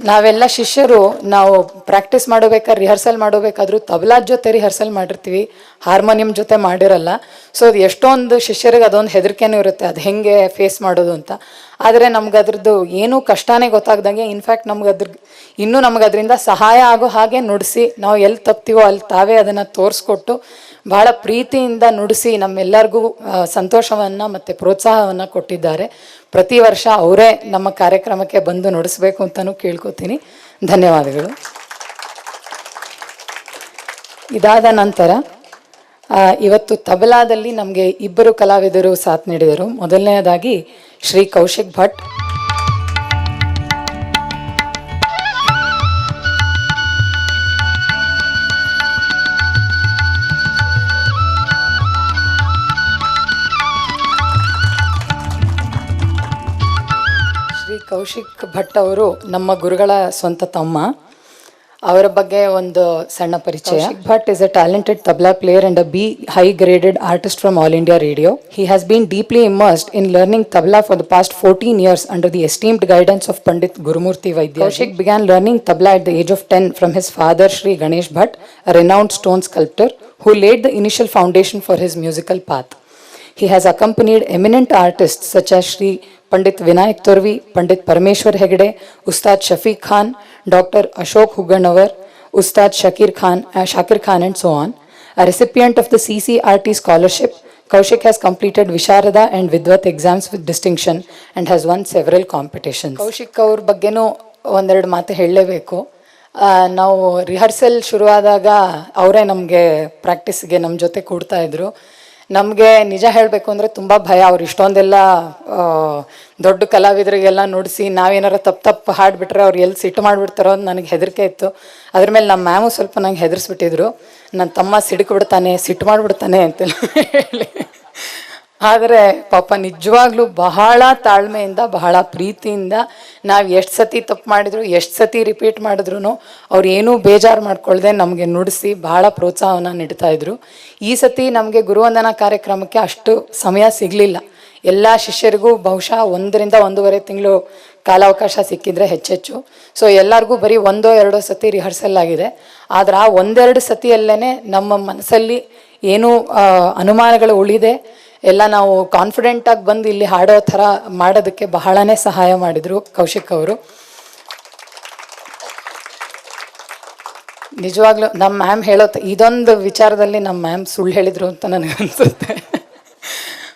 Speaker 5: ನಾವೆಲ್ಲ ಶಿಷ್ಯರು ನಾವು ಪ್ರಾಕ್ಟೀಸ್ ಮಾಡಬೇಕಾದ್ರೆ ರಿಹರ್ಸಲ್ ಮಾಡಬೇಕಾದ್ರೂ ತಬಲಾದ ಜೊತೆ ರಿಹರ್ಸಲ್ ಮಾಡಿರ್ತೀವಿ, ಹಾರ್ಮೋನಿಯಂ ಜೊತೆ ಮಾಡಿರಲ್ಲ. ಸೊ ಅದು ಎಷ್ಟೊಂದು ಶಿಷ್ಯರಿಗೆ ಅದೊಂದು ಹೆದರಿಕೆನೂ ಇರುತ್ತೆ, ಅದು ಹೆಂಗೆ ಫೇಸ್ ಮಾಡೋದು ಅಂತ. ಆದರೆ ನಮ್ಗೆ ಅದ್ರದ್ದು ಏನೂ ಕಷ್ಟನೇ ಗೊತ್ತಾಗ್ದಂಗೆ, ಇನ್ಫ್ಯಾಕ್ಟ್ ಇನ್ನೂ ನಮ್ಗೆ ಅದರಿಂದ ಸಹಾಯ ಆಗೋ ಹಾಗೆ ನುಡಿಸಿ, ನಾವು ಎಲ್ಲಿ ತಪ್ತೀವೋ ಅಲ್ಲಿ ತಾವೇ ಅದನ್ನು ತೋರಿಸ್ಕೊಟ್ಟು ಭಾಳ ಪ್ರೀತಿಯಿಂದ ನುಡಿಸಿ ನಮ್ಮೆಲ್ಲರಿಗೂ ಸಂತೋಷವನ್ನು ಮತ್ತು ಪ್ರೋತ್ಸಾಹವನ್ನು ಕೊಟ್ಟಿದ್ದಾರೆ. ಪ್ರತಿ ವರ್ಷ ಅವರೇ ನಮ್ಮ ಕಾರ್ಯಕ್ರಮಕ್ಕೆ ಬಂದು ನುಡಿಸ್ಬೇಕು ಅಂತಲೂ ಕೇಳ್ಕೊತೀನಿ. ಧನ್ಯವಾದಗಳು. ಇದಾದ ನಂತರ ಇವತ್ತು ತಬಲಾದಲ್ಲಿ ನಮಗೆ 2 ಕಲಾವಿದರು ಸಾಥ್ ನೀಡಿದರು. ಮೊದಲನೆಯದಾಗಿ ಶ್ರೀ ಕೌಶಿಕ್ ಭಟ್. ಕೌಶಿಕ್ ಭಟ್ ಅವರು ನಮ್ಮ ಗುರುಗಳ ಸ್ವಂತ ತಮ್ಮ. ಅವರ ಬಗ್ಗೆ ಒಂದು ಸಣ್ಣ ಪರಿಚಯ. Kaushik Bhat is a talented tabla player and a B high graded artist from All India Radio. He has been deeply immersed in learning tabla for the past 14 years under the esteemed guidance of Pandit Gurumurthy Vaidya. Koushik began learning tabla at the age of 10 from his father Sri Ganesh Bhatt, a renowned stone sculptor who laid the initial foundation for his musical path. He has accompanied eminent artists such as Sri Pandit Vinayak Torvi, Pandit Parameshwar Hegde, Ustad Shafiq Khan, Dr. Ashok Huganavar, Ustad Shakir Khan and so on. A recipient of the CCRT scholarship, Koushik has completed Visharada and Vidvat exams with distinction and has won several competitions. Koushik ಅವ್ರ ಬಗ್ಗೆನೂ ಒಂದೆರಡು ಮಾತು ಹೇಳಲೇಬೇಕು. ನಾವು rehearsal ಶುರುವಾದಾಗ ಅವರೇ ನಮಗೆ ಪ್ರಾಕ್ಟೀಸ್ಗೆ ನಮ್ಮ ಜೊತೆ ಕೂಡ್ತಾ ಇದ್ರು. ನಮಗೆ ನಿಜ ಹೇಳಬೇಕು ಅಂದರೆ ತುಂಬ ಭಯ. ಅವ್ರು ಇಷ್ಟೊಂದೆಲ್ಲ ದೊಡ್ಡ ಕಲಾವಿದರಿಗೆಲ್ಲ ನುಡಿಸಿ ನಾವೇನಾರು ತಪ್ಪು ಹಾಡಿಬಿಟ್ರೆ ಅವ್ರು ಎಲ್ಲಿ ಸಿಟ್ಟು ಮಾಡಿಬಿಡ್ತಾರೋ ಅಂತ ನನಗೆ ಹೆದರಿಕೆ ಇತ್ತು. ಅದ್ರ ಮೇಲೆ ನಮ್ಮ ಮ್ಯಾಮು ಸ್ವಲ್ಪ ನಂಗೆ ಹೆದರಿಸ್ಬಿಟ್ಟಿದ್ರು, ನನ್ನ ತಮ್ಮ ಸಿಡುಕ್ಬಿಡ್ತಾನೆ, ಸಿಟ್ಟು ಮಾಡಿಬಿಡ್ತಾನೆ ಅಂತೆಲ್ಲ ಹೇಳಿ. ಆದರೆ ಪಾಪ ನಿಜವಾಗ್ಲೂ ಬಹಳ ತಾಳ್ಮೆಯಿಂದ ಬಹಳ ಪ್ರೀತಿಯಿಂದ ನಾವು ಎಷ್ಟು ಸತಿ ತಪ್ಪು ಮಾಡಿದ್ರು, ಎಷ್ಟು ಸತಿ ರಿಪೀಟ್ ಮಾಡಿದ್ರು ಅವ್ರು ಏನೂ ಬೇಜಾರು ಮಾಡ್ಕೊಳ್ದೆ ನಮಗೆ ನುಡಿಸಿ ಭಾಳ ಪ್ರೋತ್ಸಾಹವನ್ನು ನೀಡ್ತಾಯಿದ್ರು. ಈ ಸತಿ ನಮಗೆ ಗುರುವಂದನಾ ಕಾರ್ಯಕ್ರಮಕ್ಕೆ ಅಷ್ಟು ಸಮಯ ಸಿಗಲಿಲ್ಲ. ಎಲ್ಲ ಶಿಷ್ಯರಿಗೂ ಬಹುಶಃ 1 ರಿಂದ 1.5 ತಿಂಗಳು ಕಾಲಾವಕಾಶ ಸಿಕ್ಕಿದ್ರೆ ಹೆಚ್ಚೆಚ್ಚು. ಸೊ ಎಲ್ಲರಿಗೂ ಬರೀ 1-2 ಸತಿ ರಿಹರ್ಸಲ್ ಆಗಿದೆ. ಆದರೆ ಆ 1-2 ಸತಿಯಲ್ಲೇ ನಮ್ಮ ಮನಸ್ಸಲ್ಲಿ ಏನೂ ಅನುಮಾನಗಳು ಉಳಿದೆ ಎಲ್ಲ ನಾವು ಕಾನ್ಫಿಡೆಂಟಾಗಿ ಬಂದು ಇಲ್ಲಿ ಹಾಡೋ ಥರ ಮಾಡೋದಕ್ಕೆ ಬಹಳನೇ ಸಹಾಯ ಮಾಡಿದರು ಕೌಶಿಕ್ ಅವರು. ನಿಜವಾಗ್ಲೂ ನಮ್ಮ ಮ್ಯಾಮ್ ಇದೊಂದು ವಿಚಾರದಲ್ಲಿ ನಮ್ಮ ಮ್ಯಾಮ್ ಸುಳ್ಳು ಹೇಳಿದರು ಅಂತ ನನಗನ್ಸುತ್ತೆ.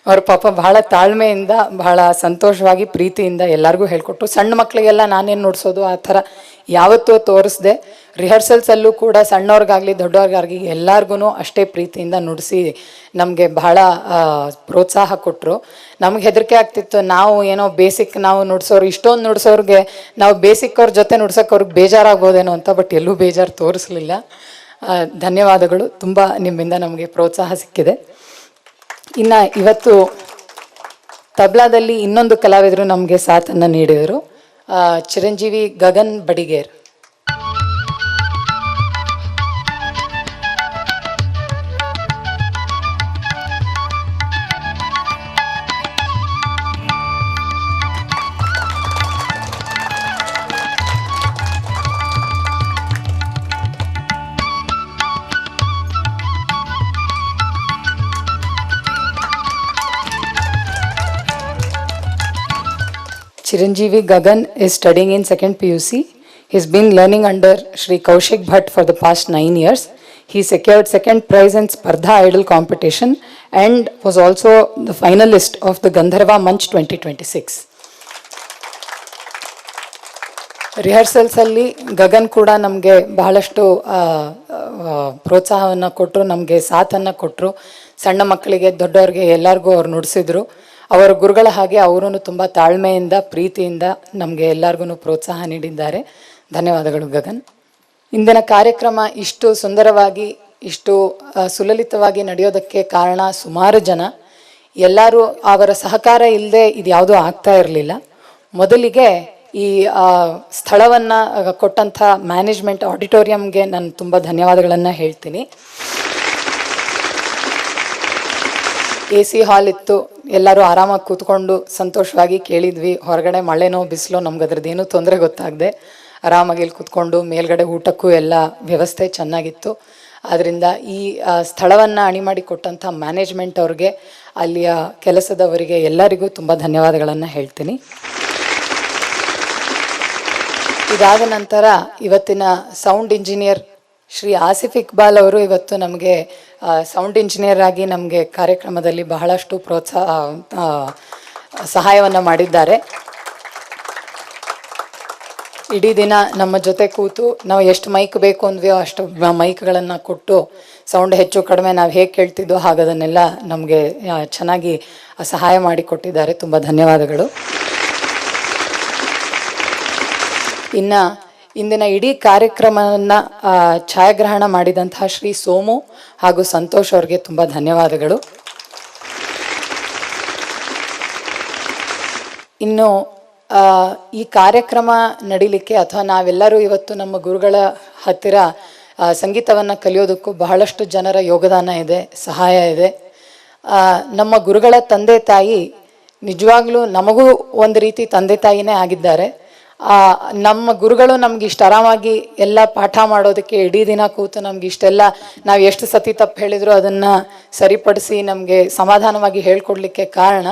Speaker 5: ಅವ್ರ ಪಾಪ ಬಹಳ ತಾಳ್ಮೆಯಿಂದ ಬಹಳ ಸಂತೋಷವಾಗಿ ಪ್ರೀತಿಯಿಂದ ಎಲ್ಲರಿಗೂ ಹೇಳ್ಕೊಟ್ರು. ಸಣ್ಣ ಮಕ್ಕಳಿಗೆಲ್ಲ ನಾನೇನು ನುಡಿಸೋದು ಆ ಥರ ಯಾವತ್ತೂ ತೋರಿಸ್ದೆ. ರಿಹರ್ಸಲ್ಸಲ್ಲೂ ಕೂಡ ಸಣ್ಣವ್ರಿಗಾಗಲಿ ದೊಡ್ಡವ್ರಿಗಾಗಲಿ ಎಲ್ಲರಿಗೂ ಅಷ್ಟೇ ಪ್ರೀತಿಯಿಂದ ನುಡಿಸಿ ನಮಗೆ ಬಹಳ ಪ್ರೋತ್ಸಾಹ ಕೊಟ್ಟರು. ನಮ್ಗೆ ಹೆದರಿಕೆ ಆಗ್ತಿತ್ತು, ನಾವು ಏನೋ ಬೇಸಿಕ್ ನಾವು ನುಡ್ಸೋರು, ಇಷ್ಟೊಂದು ನುಡ್ಸೋರಿಗೆ ನಾವು ಬೇಸಿಕ್ ಅವ್ರ ಜೊತೆ ನುಡ್ಸೋಕೆ ಅವ್ರಿಗೆ ಬೇಜಾರಾಗ್ಬೋದೇನೋ ಅಂತ, ಬಟ್ ಎಲ್ಲೂ ಬೇಜಾರು ತೋರಿಸ್ಲಿಲ್ಲ. ಧನ್ಯವಾದಗಳು. ತುಂಬ ನಿಮ್ಮಿಂದ ನಮಗೆ ಪ್ರೋತ್ಸಾಹ ಸಿಕ್ಕಿದೆ. ಇನ್ನು ಇವತ್ತು ತಬ್ಲಾದಲ್ಲಿ ಇನ್ನೊಂದು ಕಲಾವಿದರು ನಮಗೆ ಸಾಥನ್ನು ನೀಡಿದರು, Chiranjeevi Gagan Badiger. Chiranjeevi Gagan is studying in 2nd PUC. He's been learning under Shri Kaushik Bhatt for the past 9 years. He secured 2nd prize in Spardha Idol competition and was also the finalist of the Gandharva Manch 2026. ರಿಹರ್ಸಲ್ಸಲ್ಲಿ Gagan ಕೂಡ ನಮಗೆ ಬಹಳಷ್ಟು ಪ್ರೋತ್ಸಾಹವನ್ನು ಕೊಟ್ಟರು, ನಮಗೆ ಸಾಥನ್ನು ಕೊಟ್ಟರು. ಸಣ್ಣ ಮಕ್ಕಳಿಗೆ ದೊಡ್ಡವ್ರಿಗೆ ಎಲ್ಲರಿಗೂ ಅವ್ರು ನುಡಿಸಿದ್ರು. ಅವರ ಗುರುಗಳ ಹಾಗೆ ಅವರು ತುಂಬ ತಾಳ್ಮೆಯಿಂದ ಪ್ರೀತಿಯಿಂದ ನಮಗೆ ಎಲ್ಲರಿಗೂ ಪ್ರೋತ್ಸಾಹ ನೀಡಿದ್ದಾರೆ. ಧನ್ಯವಾದಗಳು ಗಗನ್. ಇಂದಿನ ಕಾರ್ಯಕ್ರಮ ಇಷ್ಟು ಸುಂದರವಾಗಿ ಇಷ್ಟು ಸುಲಲಿತವಾಗಿ ನಡೆಯೋದಕ್ಕೆ ಕಾರಣ ಸುಮಾರು ಜನ. ಎಲ್ಲರೂ ಅವರ ಸಹಕಾರ ಇಲ್ಲದೆ ಇದು ಯಾವುದೂ ಆಗ್ತಾ ಇರಲಿಲ್ಲ. ಮೊದಲಿಗೆ ಈ ಸ್ಥಳವನ್ನು ಕೊಟ್ಟಂಥ ಮ್ಯಾನೇಜ್ಮೆಂಟ್ ಆಡಿಟೋರಿಯಂಗೆ ನಾನು ತುಂಬ ಧನ್ಯವಾದಗಳನ್ನು ಹೇಳ್ತೀನಿ. AC ಹಾಲ್ ಇತ್ತು, ಎಲ್ಲರೂ ಆರಾಮಾಗಿ ಕೂತ್ಕೊಂಡು ಸಂತೋಷವಾಗಿ ಕೇಳಿದ್ವಿ. ಹೊರಗಡೆ ಮಳೆನೋ ಬಿಸಿಲೋ ನಮ್ಗೆ ಅದ್ರದ್ದೇನೂ ತೊಂದರೆ ಗೊತ್ತಾಗದೆ ಆರಾಮಾಗಿ ಇಲ್ಲಿ ಕೂತ್ಕೊಂಡು ಮೇಲ್ಗಡೆ ಊಟಕ್ಕೂ ಎಲ್ಲ ವ್ಯವಸ್ಥೆ ಚೆನ್ನಾಗಿತ್ತು. ಆದ್ದರಿಂದ ಈ ಸ್ಥಳವನ್ನು ಅಣಿ ಮಾಡಿ ಕೊಟ್ಟಂಥ ಮ್ಯಾನೇಜ್ಮೆಂಟ್ ಅವ್ರಿಗೆ, ಅಲ್ಲಿಯ ಕೆಲಸದವರಿಗೆ ಎಲ್ಲರಿಗೂ ತುಂಬ ಧನ್ಯವಾದಗಳನ್ನು ಹೇಳ್ತೀನಿ. ಇದಾದ ನಂತರ ಇವತ್ತಿನ ಸೌಂಡ್ ಇಂಜಿನಿಯರ್ ಶ್ರೀ ಆಸಿಫ್ ಇಕ್ಬಾಲ್ ಅವರು ಇವತ್ತು ನಮಗೆ ಸೌಂಡ್ ಇಂಜಿನಿಯರ್ ಆಗಿ ನಮಗೆ ಕಾರ್ಯಕ್ರಮದಲ್ಲಿ ಬಹಳಷ್ಟು ಸಹಾಯವನ್ನು ಮಾಡಿದ್ದಾರೆ. ಇಡೀ ದಿನ ನಮ್ಮ ಜೊತೆ ಕೂತು ನಾವು ಎಷ್ಟು ಮೈಕ್ ಬೇಕು ಅಂದ್ವಿಯೋ ಅಷ್ಟು ಮೈಕ್ಗಳನ್ನು ಕೊಟ್ಟು ಸೌಂಡ್ ಹೆಚ್ಚು ಕಡಿಮೆ ನಾವು ಹೇಗೆ ಕೇಳ್ತಿದ್ದೋ ಹಾಗದನ್ನೆಲ್ಲ ನಮಗೆ ಚೆನ್ನಾಗಿ ಸಹಾಯ ಮಾಡಿಕೊಟ್ಟಿದ್ದಾರೆ. ತುಂಬ ಧನ್ಯವಾದಗಳು. ಇನ್ನು ಇಂದಿನ ಇಡೀ ಕಾರ್ಯಕ್ರಮವನ್ನು ಛಾಯಾಗ್ರಹಣ ಮಾಡಿದಂತಹ ಶ್ರೀ ಸೋಮು ಹಾಗೂ ಸಂತೋಷ್ ಅವ್ರಿಗೆ ತುಂಬ ಧನ್ಯವಾದಗಳು. ಇನ್ನು ಈ ಕಾರ್ಯಕ್ರಮ ನಡೀಲಿಕ್ಕೆ ಅಥವಾ ನಾವೆಲ್ಲರೂ ಇವತ್ತು ನಮ್ಮ ಗುರುಗಳ ಹತ್ತಿರ ಸಂಗೀತವನ್ನು ಕಲಿಯೋದಕ್ಕೂ ಬಹಳಷ್ಟು ಜನರ ಯೋಗದಾನ ಇದೆ, ಸಹಾಯ ಇದೆ. ನಮ್ಮ ಗುರುಗಳ ತಂದೆ ತಾಯಿ ನಿಜವಾಗ್ಲೂ ನಮಗೂ ಒಂದು ರೀತಿ ತಂದೆ ತಾಯಿನೇ ಆಗಿದ್ದಾರೆ. ನಮ್ಮ ಗುರುಗಳು ನಮ್ಗೆ ಇಷ್ಟು ಆರಾಮಾಗಿ ಎಲ್ಲ ಪಾಠ ಮಾಡೋದಕ್ಕೆ ಇಡೀ ದಿನ ಕೂತು ನಮ್ಗೆ ಇಷ್ಟೆಲ್ಲ ನಾವು ಎಷ್ಟು ಸತಿ ತಪ್ಪು ಹೇಳಿದ್ರು ಅದನ್ನು ಸರಿಪಡಿಸಿ ನಮಗೆ ಸಮಾಧಾನವಾಗಿ ಹೇಳ್ಕೊಡ್ಲಿಕ್ಕೆ ಕಾರಣ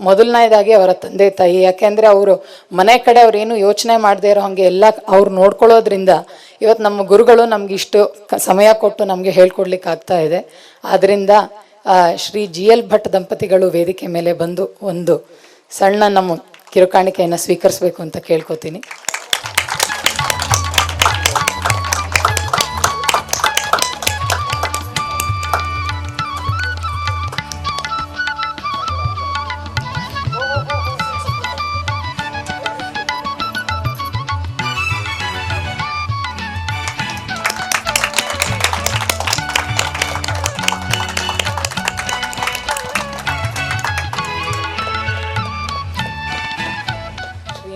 Speaker 5: ಮೊದಲನೇದಾಗಿ ಅವರ ತಂದೆ ತಾಯಿ. ಯಾಕೆಂದರೆ ಅವರು ಮನೆ ಕಡೆ ಅವ್ರೇನು ಯೋಚನೆ ಮಾಡದೇ ಇರೋ ಹಾಗೆ ಎಲ್ಲ ಅವ್ರು ನೋಡ್ಕೊಳ್ಳೋದ್ರಿಂದ ಇವತ್ತು ನಮ್ಮ ಗುರುಗಳು ನಮ್ಗೆ ಇಷ್ಟು ಸಮಯ ಕೊಟ್ಟು ನಮಗೆ ಹೇಳ್ಕೊಡ್ಲಿಕ್ಕೆ ಆಗ್ತಾ ಇದೆ. ಆದ್ದರಿಂದ ಶ್ರೀ GL ಭಟ್ ದಂಪತಿಗಳು ವೇದಿಕೆ ಮೇಲೆ ಬಂದು ಒಂದು ಸಣ್ಣ ನಮ್ಮ ಕಿರುಕಾಣಿಕೆಯನ್ನು ಸ್ವೀಕರಿಸಬೇಕು ಅಂತ ಕೇಳ್ಕೊತೀನಿ.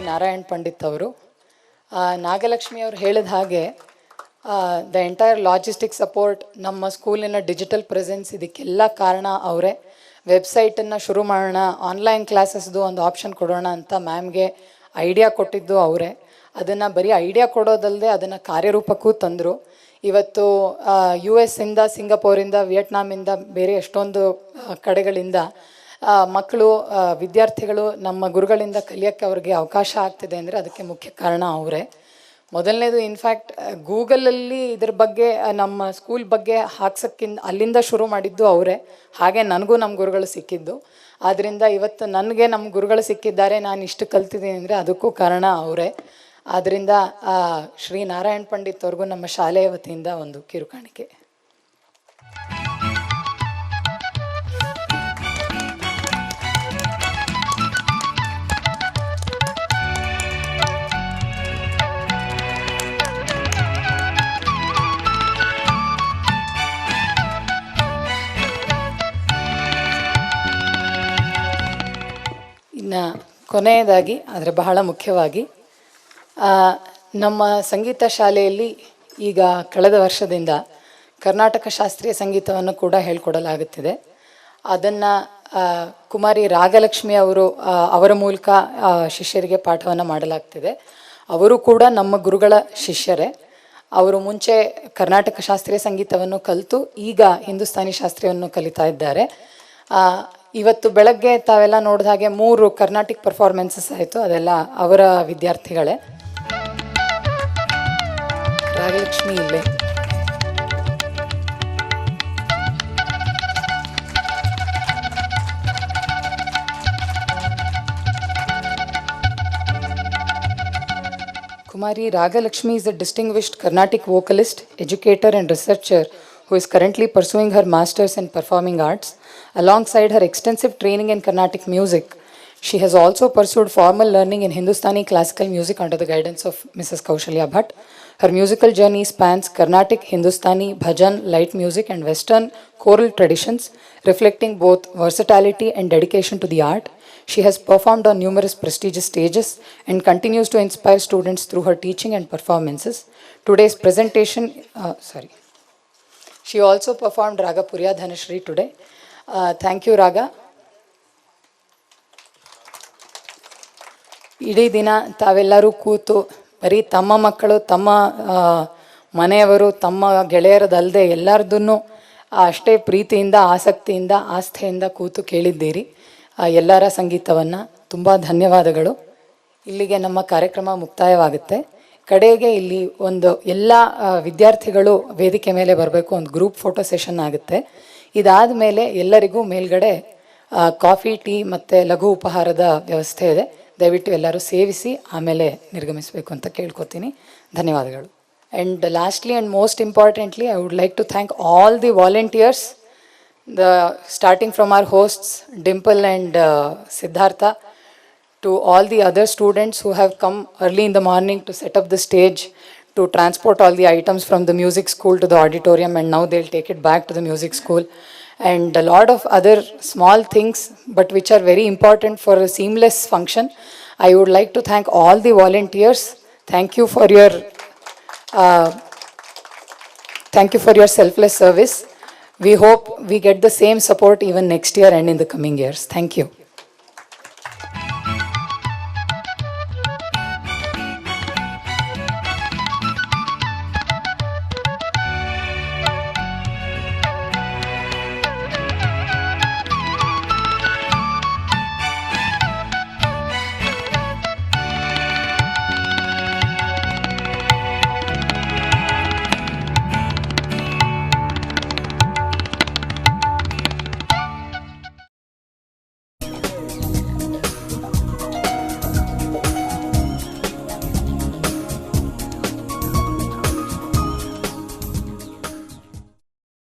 Speaker 5: ನಾರಾಯಣ್ ಪಂಡಿತ್ ಅವರು, ನಾಗಲಕ್ಷ್ಮಿ ಅವರು ಹೇಳಿದ ಹಾಗೆ ದ ಎಂಟೈರ್ ಲಾಜಿಸ್ಟಿಕ್ ಸಪೋರ್ಟ್, ನಮ್ಮ ಸ್ಕೂಲಿನ ಡಿಜಿಟಲ್ ಪ್ರೆಸೆನ್ಸ್, ಇದಕ್ಕೆಲ್ಲ ಕಾರಣ ಅವರೇ. ವೆಬ್ಸೈಟನ್ನು ಶುರು ಮಾಡೋಣ, ಆನ್ಲೈನ್ ಕ್ಲಾಸಸ್ದು ಒಂದು ಆಪ್ಷನ್ ಕೊಡೋಣ ಅಂತ ಮ್ಯಾಮ್ಗೆ ಐಡಿಯಾ ಕೊಟ್ಟಿದ್ದು ಅವರೇ. ಅದನ್ನು ಬರೀ ಐಡಿಯಾ ಕೊಡೋದಲ್ಲದೆ ಅದನ್ನು ಕಾರ್ಯರೂಪಕ್ಕೂ ತಂದರು. ಇವತ್ತು US ಇಂದ, ಸಿಂಗಪೂರಿಂದ, ವಿಯೆಟ್ನಾಮಿಂದ, ಬೇರೆ ಎಷ್ಟೊಂದು ಕಡೆಗಳಿಂದ ಮಕ್ಕಳು, ವಿದ್ಯಾರ್ಥಿಗಳು ನಮ್ಮ ಗುರುಗಳಿಂದ ಕಲಿಯೋಕ್ಕೆ ಅವ್ರಿಗೆ ಅವಕಾಶ ಆಗ್ತಿದೆ ಅಂದರೆ ಅದಕ್ಕೆ ಮುಖ್ಯ ಕಾರಣ ಅವರೇ. ಮೊದಲನೇದು ಇನ್ಫ್ಯಾಕ್ಟ್ ಗೂಗಲಲ್ಲಿ ಇದ್ರ ಬಗ್ಗೆ ನಮ್ಮ ಸ್ಕೂಲ್ ಬಗ್ಗೆ ಹಾಕ್ಸೋಕ್ಕಿಂತ ಅಲ್ಲಿಂದ ಶುರು ಮಾಡಿದ್ದು ಅವರೇ. ಹಾಗೆ ನನಗೂ ನಮ್ಮ ಗುರುಗಳು ಸಿಕ್ಕಿದ್ದು. ಆದ್ದರಿಂದ ಇವತ್ತು ನನಗೆ ನಮ್ಮ ಗುರುಗಳು ಸಿಕ್ಕಿದ್ದಾರೆ, ನಾನು ಇಷ್ಟು ಕಲ್ತಿದ್ದೀನಿ ಅಂದರೆ ಅದಕ್ಕೂ ಕಾರಣ ಅವರೇ. ಆದ್ದರಿಂದ ಶ್ರೀ ನಾರಾಯಣ್ ಪಂಡಿತ್ ಅವ್ರಿಗೂ ನಮ್ಮ ಶಾಲೆಯ ವತಿಯಿಂದ ಒಂದು ಕಿರುಕಾಣಿಕೆ. ಇನ್ನು ಕೊನೆಯದಾಗಿ, ಆದರೆ ಬಹಳ ಮುಖ್ಯವಾಗಿ, ನಮ್ಮ ಸಂಗೀತ ಶಾಲೆಯಲ್ಲಿ ಈಗ ಕಳೆದ ವರ್ಷದಿಂದ ಕರ್ನಾಟಕ ಶಾಸ್ತ್ರೀಯ ಸಂಗೀತವನ್ನು ಕೂಡ ಹೇಳ್ಕೊಡಲಾಗುತ್ತಿದೆ. ಅದನ್ನು ಕುಮಾರಿ ರಾಗಲಕ್ಷ್ಮಿ ಅವರು, ಅವರ ಮೂಲಕ ಶಿಷ್ಯರಿಗೆ ಪಾಠವನ್ನು ಮಾಡಲಾಗ್ತಿದೆ. ಅವರು ಕೂಡ ನಮ್ಮ ಗುರುಗಳ ಶಿಷ್ಯರೇ. ಅವರು ಮುಂಚೆ ಕರ್ನಾಟಕ ಶಾಸ್ತ್ರೀಯ ಸಂಗೀತವನ್ನು ಕಲಿತು ಈಗ ಹಿಂದೂಸ್ತಾನಿ ಶಾಸ್ತ್ರೀಯವನ್ನು ಕಲಿತಾ ಇದ್ದಾರೆ. ಇವತ್ತು ಬೆಳಗ್ಗೆ ತಾವೆಲ್ಲ ನೋಡಿದ ಹಾಗೆ 3 ಕರ್ನಾಟಿಕ್ ಪರ್ಫಾರ್ಮೆನ್ಸಸ್ ಆಯಿತು. ಅದೆಲ್ಲ ಅವರ ವಿದ್ಯಾರ್ಥಿಗಳೇ. ರಾಗಲಕ್ಷ್ಮಿ ಇಲ್ಲೇ. Kumari Ragalakshmi is a distinguished Carnatic vocalist, educator and researcher who is currently pursuing her masters in performing arts. Alongside her extensive training in Carnatic music, she has also pursued formal learning in Hindustani classical music under the guidance of Mrs. Kaushalya Bhatt. Her musical journey spans Carnatic, Hindustani, bhajan, light music and Western choral traditions, reflecting both versatility and dedication to the art. She has performed on numerous prestigious stages and continues to inspire students through her teaching and performances. Today's presentation, she also performed Raga Puriya Dhanashri today. Thank you, Raga. ಇಡೀ ದಿನ ತಾವೆಲ್ಲರೂ ಕೂತು ಬರೀ ತಮ್ಮ ಮಕ್ಕಳು, ತಮ್ಮ ಮನೆಯವರು, ತಮ್ಮ ಗೆಳೆಯರದಲ್ಲದೆ ಎಲ್ಲರದನ್ನು ಅಷ್ಟೇ ಪ್ರೀತಿಯಿಂದ, ಆಸಕ್ತಿಯಿಂದ, ಆಸ್ಥೆಯಿಂದ ಕೂತು ಕೇಳಿದ್ದೀರಿ ಎಲ್ಲರ ಸಂಗೀತವನ್ನು. ತುಂಬ ಧನ್ಯವಾದಗಳು. ಇಲ್ಲಿಗೆ ನಮ್ಮ ಕಾರ್ಯಕ್ರಮ ಮುಕ್ತಾಯವಾಗುತ್ತೆ. ಕಡೆಗೆ ಇಲ್ಲಿ ಒಂದು ಎಲ್ಲ ವಿದ್ಯಾರ್ಥಿಗಳು ವೇದಿಕೆ ಮೇಲೆ ಬರಬೇಕು, ಒಂದು ಗ್ರೂಪ್ ಫೋಟೋ ಸೆಷನ್ ಆಗುತ್ತೆ. ಇದಾದ ಮೇಲೆ ಎಲ್ಲರಿಗೂ ಮೇಲ್ಗಡೆ ಕಾಫಿ, ಟೀ ಮತ್ತು ಲಘು ಉಪಹಾರದ ವ್ಯವಸ್ಥೆ ಇದೆ. ದಯವಿಟ್ಟು ಎಲ್ಲರೂ ಸೇವಿಸಿ ಆಮೇಲೆ ನಿರ್ಗಮಿಸಬೇಕು ಅಂತ ಕೇಳ್ಕೊತೀನಿ. ಧನ್ಯವಾದಗಳು. And lastly and most importantly, I would like to thank all the volunteers, starting from our hosts Dimple and Siddhartha, to all the other students who have come early in the morning to set up the stage, to transport all the items from the music school to the auditorium, and now they'll take it back to the music school, and a lot of other small things but which are very important for a seamless function. I would like to thank all the volunteers. Thank you for your selfless service. We hope we get the same support even next year and in the coming years. Thank you.